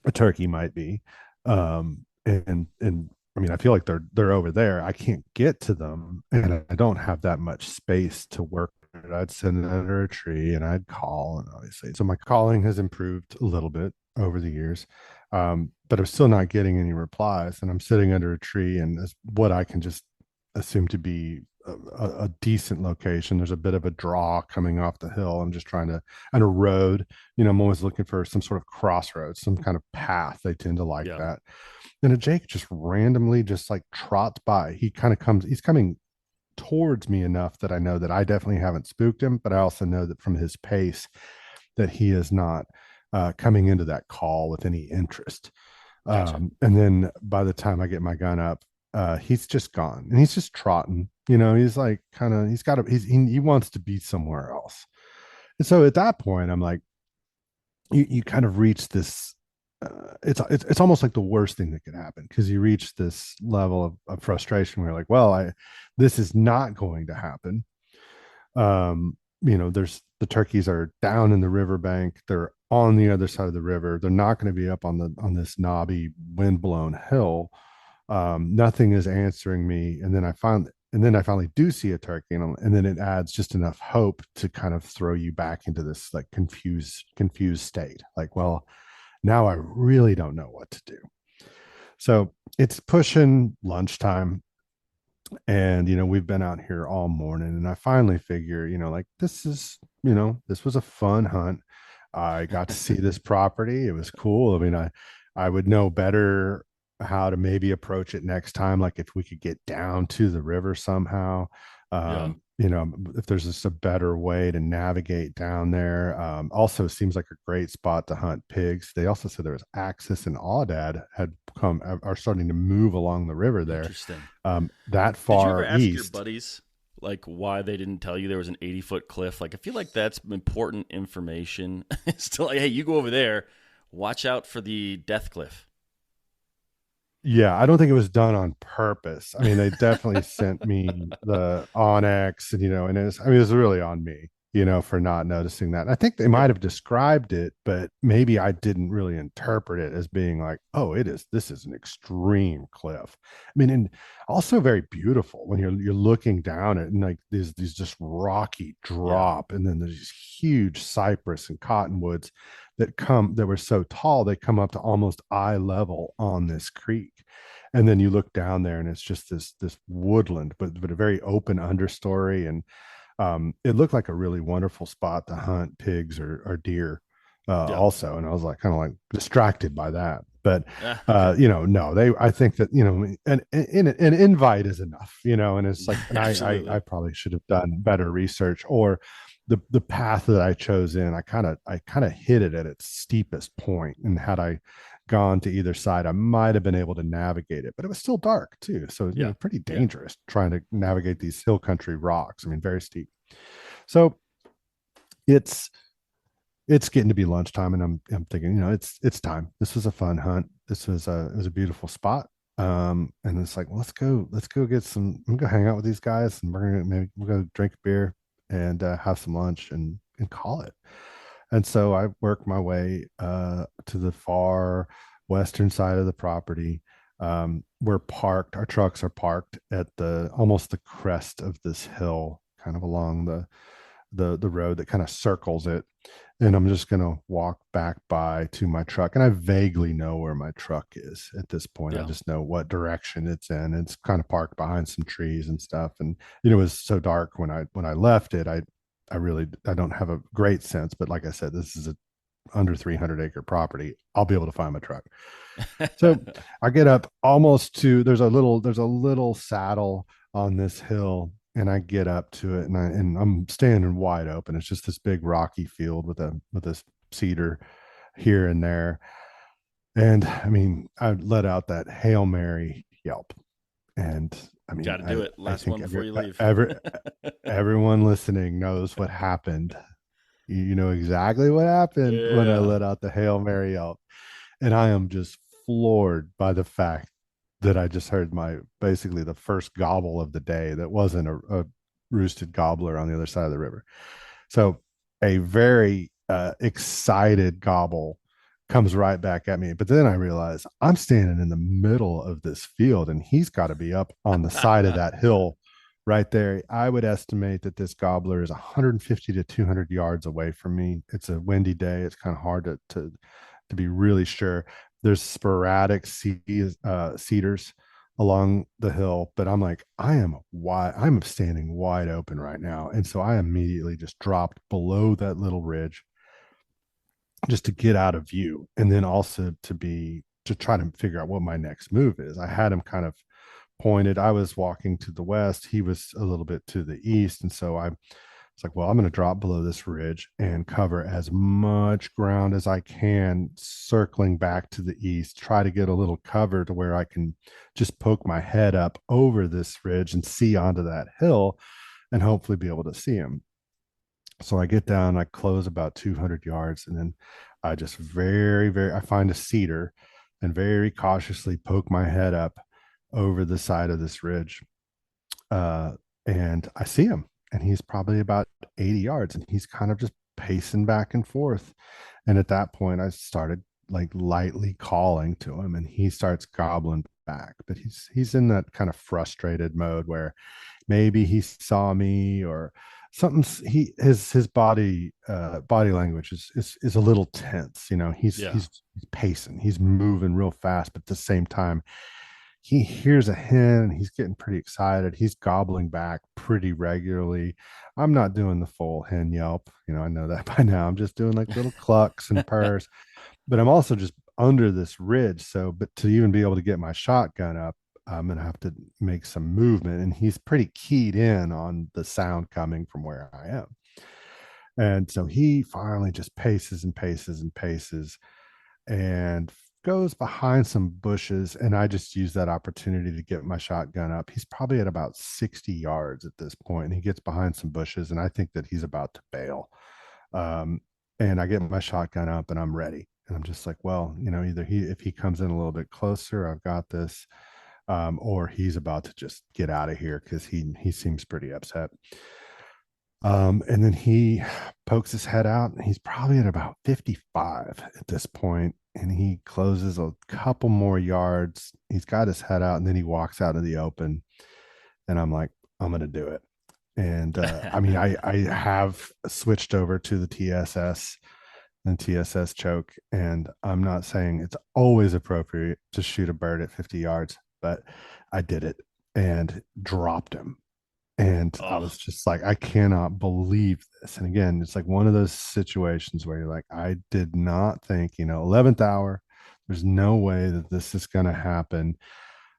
a turkey might be. And I mean, I feel like they're over there. I can't get to them, and I don't have that much space to work. I'd sit under a tree and I'd call, and obviously, so my calling has improved a little bit over the years, but I'm still not getting any replies. And I'm sitting under a tree, and what I can just assume to be a decent location. There's a bit of a draw coming off the hill. I'm just trying to, and a road. I'm always looking for some sort of crossroads, some kind of path. They tend to like Yeah. that. And a Jake just randomly just like trots by. He's coming towards me enough that I know that I definitely haven't spooked him, but I also know that from his pace that he is not coming into that call with any interest. Gotcha. And then by the time I get my gun up, he's just gone, and he's just trotting. He's like kind of, he wants to be somewhere else. And so at that point, I'm like, you kind of reach this. It's almost like the worst thing that could happen, because you reach this level of frustration where you're like, well, this is not going to happen. There's, the turkeys are down in the riverbank. They're on the other side of the river. They're not going to be up on this knobby, windblown hill. Nothing is answering me. And then I finally do see a turkey, and then it adds just enough hope to kind of throw you back into this like confused state. Like, well, Now I really don't know what to do. So it's pushing lunchtime, and we've been out here all morning, and I finally figure, like, this was a fun hunt. I got to see this property. It was cool. I mean, I would know better how to maybe approach it next time, like if we could get down to the river somehow. Yeah. If there's just a better way to navigate down there. Also seems like a great spot to hunt pigs. They also said there was Axis and Aoudad had are starting to move along the river there. Interesting. That Did you ever far ask your east. buddies like why they didn't tell you there was an 80-foot cliff? Like I feel like that's important information. It's still like, hey, you go over there, watch out for the death cliff. Yeah, I don't think it was done on purpose. I mean, they definitely sent me the Onyx, and it was really on me, for not noticing that. I think they might Yeah. have described it, but maybe I didn't really interpret it as being like, oh, this is an extreme cliff. I mean, and also very beautiful when you're looking down at, and like these just rocky Yeah. drop, and then there's these huge cypress and cottonwoods that were so tall they come up to almost eye level on this creek. And then you look down there, and it's just this woodland, but a very open understory. And it looked like a really wonderful spot to hunt pigs or deer, Yeah. also. And I was like, kind of like distracted by that. But Ah, okay. no, I think that, an invite is enough, and it's like, and I Absolutely. probably should have done better research, or the path that I chose in, I kind of hit it at its steepest point, and had I gone to either side, I might have been able to navigate it, but it was still dark too. So, Yeah. pretty Yeah. dangerous trying to navigate these hill country rocks. I mean, very steep. So it's it's getting to be lunchtime, and I'm thinking, it's time. This was a fun hunt. It was a beautiful spot. And it's like, well, let's go get some, I'm gonna go hang out with these guys, and we're gonna maybe we'll go drink a beer, and have some lunch, and call it. And so I work my way to the far western side of the property. Our trucks are parked at the almost the crest of this hill, kind of along the road that kind of circles it. And I'm just going to walk back by to my truck. And I vaguely know where my truck is at this point. I Yeah. just know what direction it's in. It's kind of parked behind some trees and stuff. And it was so dark when I left it. I don't have a great sense, but like I said, this is a under 300-acre property. I'll be able to find my truck. So I get up almost to, there's a little saddle on this hill, and I get up to it, and I'm standing wide open. It's just this big rocky field with a cedar here and there. And I mean, I let out that Hail Mary yelp. And I Got mean, to I do it. I Last think one before you leave. everyone listening knows what happened. You know exactly what happened when I Yeah. let out the Hail Mary yelp. And I am just floored by the fact that I just heard my basically the first gobble of the day that wasn't a roosted gobbler on the other side of the river. So a very excited gobble comes right back at me. But then I realize I'm standing in the middle of this field, and he's got to be up on the side of that hill right there. I would estimate that this gobbler is 150 to 200 yards away from me. It's a windy day. It's kind of hard to be really sure. There's sporadic cedars along the hill, but I'm like, I'm standing wide open right now. And so I immediately just dropped below that little ridge just to get out of view. And then also to try to figure out what my next move is. I had him kind of pointed. I was walking to the west. He was a little bit to the east. And so it's like, well, I'm going to drop below this ridge and cover as much ground as I can, circling back to the east, try to get a little cover to where I can just poke my head up over this ridge and see onto that hill, and hopefully be able to see him. So I get down, I close about 200 yards, and then I just I find a cedar and very cautiously poke my head up over the side of this ridge. Uh, and I see him, and he's probably about 80 yards, and he's kind of just pacing back and forth. And at that point, I started like lightly calling to him, and he starts gobbling back. But he's in that kind of frustrated mode where maybe he saw me or something's his body language is a little tense. You know, Yeah. he's pacing, he's moving real fast, but at the same time, he hears a hen, he's getting pretty excited, he's gobbling back pretty regularly. I'm not doing the full hen yelp, you know, I know that by now. I'm just doing like little clucks and purrs, but I'm also just under this ridge. So, but to even be able to get my shotgun up, I'm gonna have to make some movement, and he's pretty keyed in on the sound coming from where I am. And so he finally just paces and paces and paces and goes behind some bushes. And I just use that opportunity to get my shotgun up. He's probably at about 60 yards at this point, and he gets behind some bushes, and I think that he's about to bail. Um, and I get my shotgun up and I'm ready. And I'm just like, well, you know, either if he comes in a little bit closer, I've got this, or he's about to just get out of here because he seems pretty upset. And then he pokes his head out, and he's probably at about 55 at this point, and he closes a couple more yards. He's got his head out, and then he walks out in the open, and I'm like, I'm gonna do it. And I mean, I have switched over to the TSS and TSS choke, and I'm not saying it's always appropriate to shoot a bird at 50 yards, but I did it and dropped him. And I Oh, was just like, I cannot believe this. And again, it's like one of those situations where you're like, I did not think, you know, 11th hour, there's no way that this is going to happen.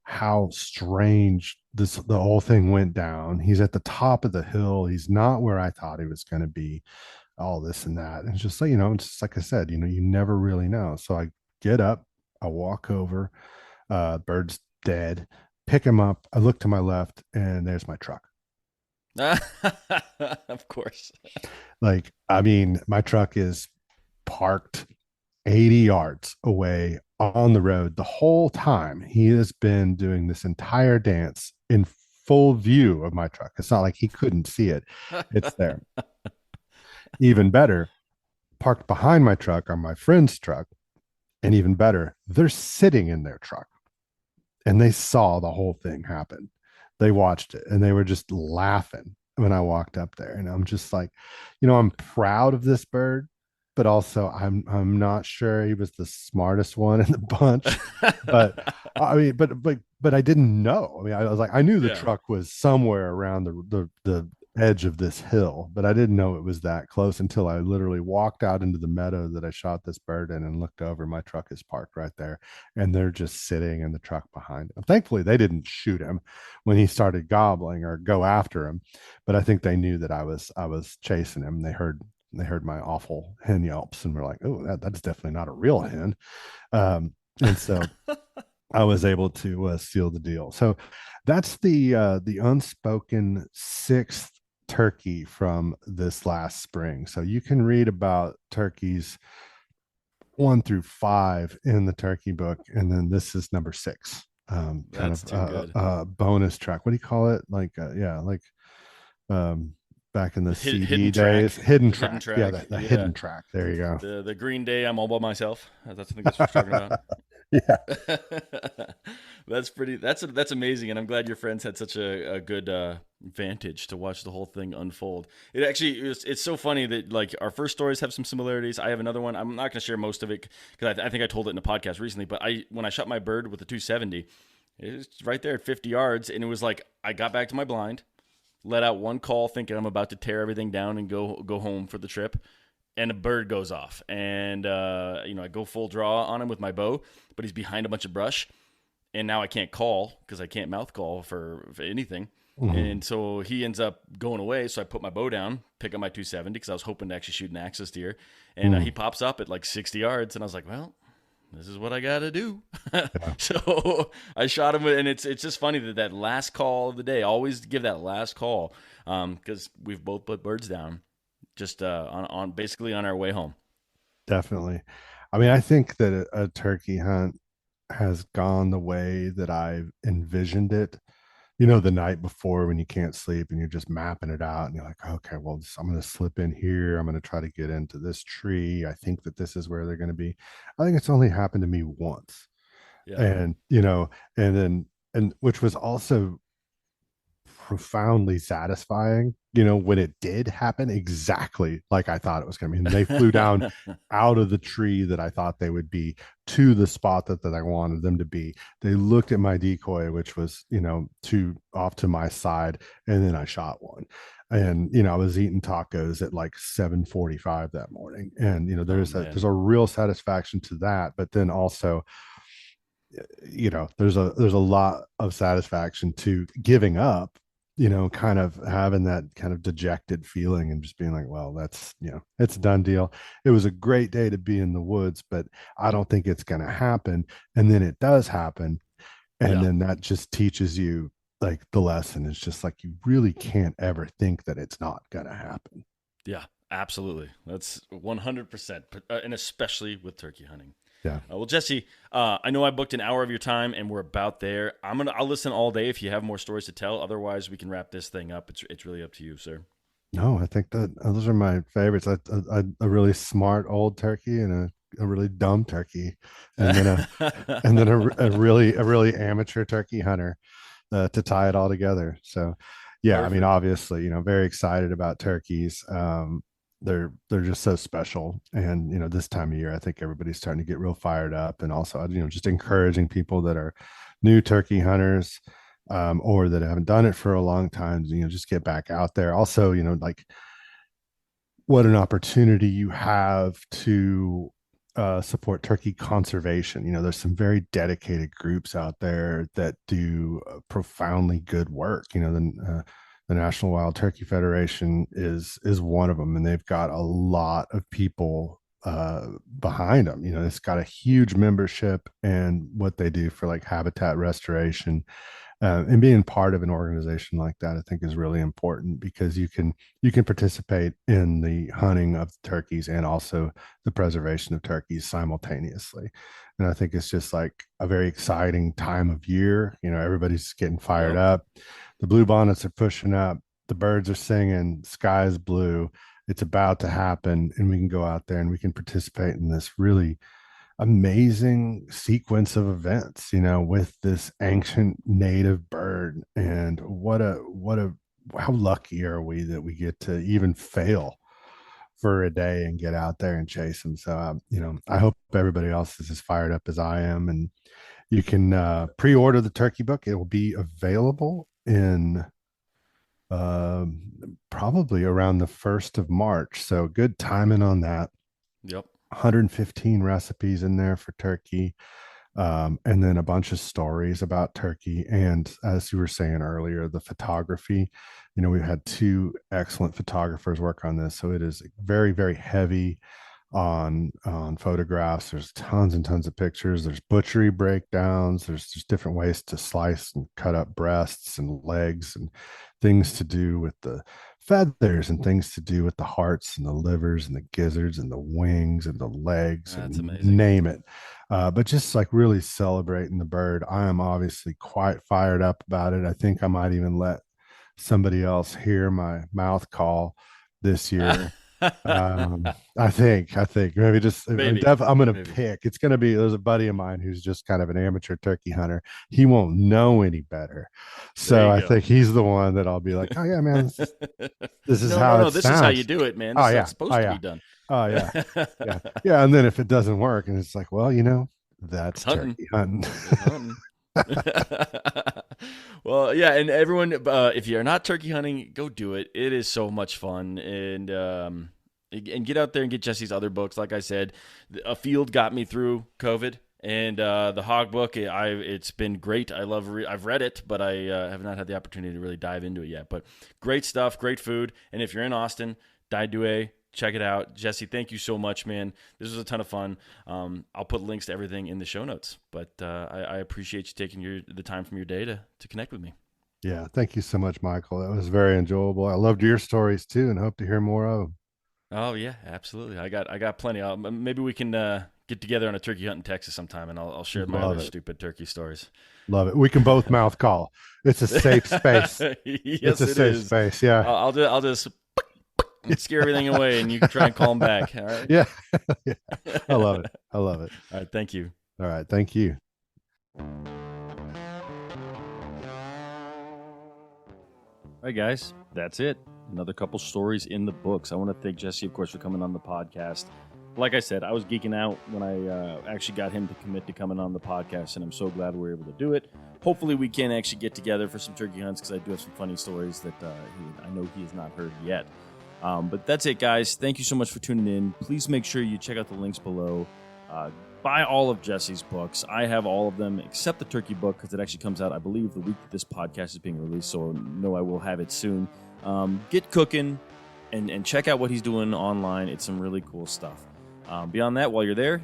How strange the whole thing went down. He's at the top of the hill. He's not where I thought he was going to be, all this and that. And it's just like, you know, it's just like I said, you know, you never really know. So I get up, I walk over, bird's dead, pick him up. I look to my left, and there's my truck. of course. Like, I mean, my truck is parked 80 yards away on the road the whole time. He has been doing this entire dance in full view of my truck. It's not like he couldn't see it, it's there. Even better, parked behind my truck are my friend's truck. And even better, they're sitting in their truck and they saw the whole thing happen. They watched it and they were just laughing when I walked up there. And I'm just like, you know, I'm proud of this bird, but also I'm not sure he was the smartest one in the bunch. But I mean, but I didn't know. I mean, I was like, I knew the Yeah. truck was somewhere around the edge of this hill, but I didn't know it was that close until I literally walked out into the meadow that I shot this bird in and looked over. My truck is parked right there, and they're just sitting in the truck behind him. Thankfully, they didn't shoot him when he started gobbling or go after him, but I think they knew that I was chasing him. They heard my awful hen yelps and were like, "Oh, that's definitely not a real hen." And so I was able to seal the deal. So that's the unspoken sixth turkey from this last spring. So you can read about turkeys 1 through 5 in the turkey book, and then this is number six. Kind That's of too good. bonus track. What do you call it? Like yeah, like um, back in the Hidden CD track. days, hidden The hidden track. Yeah, track. the Yeah. hidden track. There you go. The Green Day, I'm all by myself. That's I think that's what you're talking about. Yeah, That's pretty. That's amazing, and I'm glad your friends had such a good vantage to watch the whole thing unfold. It actually it's so funny that like our first stories have some similarities. I have another one. I'm not going to share most of it because I think I told it in a podcast recently. But I when I shot my bird with the 270, it was right there at 50 yards, and it was like I got back to my blind, let out one call, thinking I'm about to tear everything down and go home for the trip, and a bird goes off, and I go full draw on him with my bow, but he's behind a bunch of brush, and now I can't call because I can't mouth call for anything. mhm. And so he ends up going away. So I put my bow down, pick up my 270 because I was hoping to actually shoot an axis deer. And he Mm, pops up at like 60 yards. And I was like, well, this is what I got to do. yeah. So I shot him. And it's just funny that last call of the day, always give that last call because we've both put birds down just on basically on our way home. Definitely. I mean, I think that a turkey hunt has gone the way that I've envisioned it. You know, the night before when you can't sleep and you're just mapping it out and you're like, okay, well, I'm going to slip in here. I'm going to try to get into this tree. I think that this is where they're going to be. I think it's only happened to me once. Yeah. And, you know, and then, and which was also profoundly satisfying, when it did happen exactly like I thought it was going to be. And they flew down out of the tree that I thought they would be to the spot that I wanted them to be. They looked at my decoy, which was, off to my side, and then I shot one. And I was eating tacos at like 7:45 that morning. And there's a real satisfaction to that. But then also, there's a lot of satisfaction to giving up, kind of having that kind of dejected feeling and just being like, well, that's, it's a done deal. It was a great day to be in the woods, but I don't think it's going to happen. And then it does happen. And then that just teaches you, like, the lesson is just like, you really can't ever think that it's not going to happen. Yeah, absolutely. That's 100%. And especially with turkey hunting. Yeah. Well, Jesse, I know I booked an hour of your time, and we're about there. I'll listen all day if you have more stories to tell. Otherwise, we can wrap this thing up. It's really up to you, sir. No, I think that those are my favorites. A really smart old turkey and a really dumb turkey, and then a really amateur turkey hunter, to tie it all together. So, yeah, Perfect. I mean, obviously, very excited about turkeys. They're just so special, and this time of year I think everybody's starting to get real fired up, and also just encouraging people that are new turkey hunters, or that haven't done it for a long time, just get back out there. Also, like, what an opportunity you have to support turkey conservation. There's some very dedicated groups out there that do profoundly good work. The National Wild Turkey Federation is one of them, and they've got a lot of people behind them. It's got a huge membership, and what they do for, like, habitat restoration, and being part of an organization like that, I think, is really important, because you can participate in the hunting of turkeys and also the preservation of turkeys simultaneously. And I think it's just like a very exciting time of year. Everybody's getting fired up. The blue bonnets are pushing up. The birds are singing. Sky is blue. It's about to happen, and we can go out there and we can participate in this really amazing sequence of events, with this ancient native bird. And how lucky are we that we get to even fail for a day and get out there and chase them. So, I hope everybody else is as fired up as I am. And you can pre-order the turkey book. It will be available in probably around the 1st of March. So good timing on that. Yep. 115 recipes in there for turkey, and then a bunch of stories about turkey. And as you were saying earlier, the photography, we've had two excellent photographers work on this, so it is very, very heavy on photographs. There's tons and tons of pictures. There's butchery breakdowns. There's just different ways to slice and cut up breasts and legs, and things to do with the feathers, and things to do with the hearts and the livers and the gizzards and the wings and the legs. That's and amazing. name it. But just like really celebrating the bird. I am obviously quite fired up about it. I think I might even let somebody else hear my mouth call this year. I think maybe just Maybe. I'm gonna Maybe. pick. It's gonna be, there's a buddy of mine who's just kind of an amateur turkey hunter. He won't know any better, There so you I go. think he's the one that I'll be like, oh yeah, man, this is how No. it This is how you sounds. do it, man. Oh This is how yeah, it's oh supposed to yeah, be done. oh yeah, yeah, yeah. And then if it doesn't work, and it's like, well, that's It's hunting. turkey hunting. It's hunting. Well, yeah, and everyone, if you're not turkey hunting, go do it. It is so much fun, and get out there and get Jesse's other books. Like I said, A Field got me through COVID, and the Hog book, it's been great. I've read it, but I have not had the opportunity to really dive into it yet. But great stuff, great food, and if you're in Austin, Dai Due, check it out. Jesse, thank you so much, man. This was a ton of fun. I'll put links to everything in the show notes, but I appreciate you taking the time from your day to connect with me. Yeah, thank you so much, Michael. That was very enjoyable. I loved your stories too, and hope to hear more of them. Oh yeah, absolutely. I got plenty. Maybe we can get together on a turkey hunt in Texas sometime, and I'll share my other stupid turkey stories. Love it. We can both mouth call. It's a safe space. Yes, It's a it safe is. space. Yeah. I'll just scare everything away, and you can try and call them back. All right. Yeah. Yeah. I love it. I love it. All right. Thank you. All right. Thank you. right, guys, that's it. Another couple stories in the books. I want to thank Jesse, of course, for coming on the podcast. Like I said, I was geeking out when I actually got him to commit to coming on the podcast, and I'm so glad we were able to do it. Hopefully, we can actually get together for some turkey hunts, because I do have some funny stories that I know he has not heard yet. But that's it, guys. Thank you so much for tuning in. Please make sure you check out the links below. Buy all of Jesse's books. I have all of them except the turkey book, because it actually comes out, I believe, the week that this podcast is being released, so no, I will have it soon. Get cooking and check out what he's doing online. It's some really cool stuff. Beyond that, while you're there,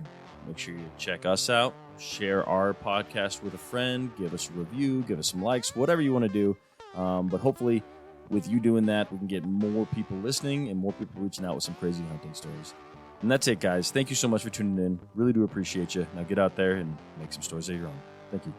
make sure you check us out, share our podcast with a friend, give us a review, give us some likes, whatever you want to do. But hopefully, with you doing that, we can get more people listening and more people reaching out with some crazy hunting stories. And that's it, guys. Thank you so much for tuning in. Really do appreciate you. Now get out there and make some stories of your own. Thank you.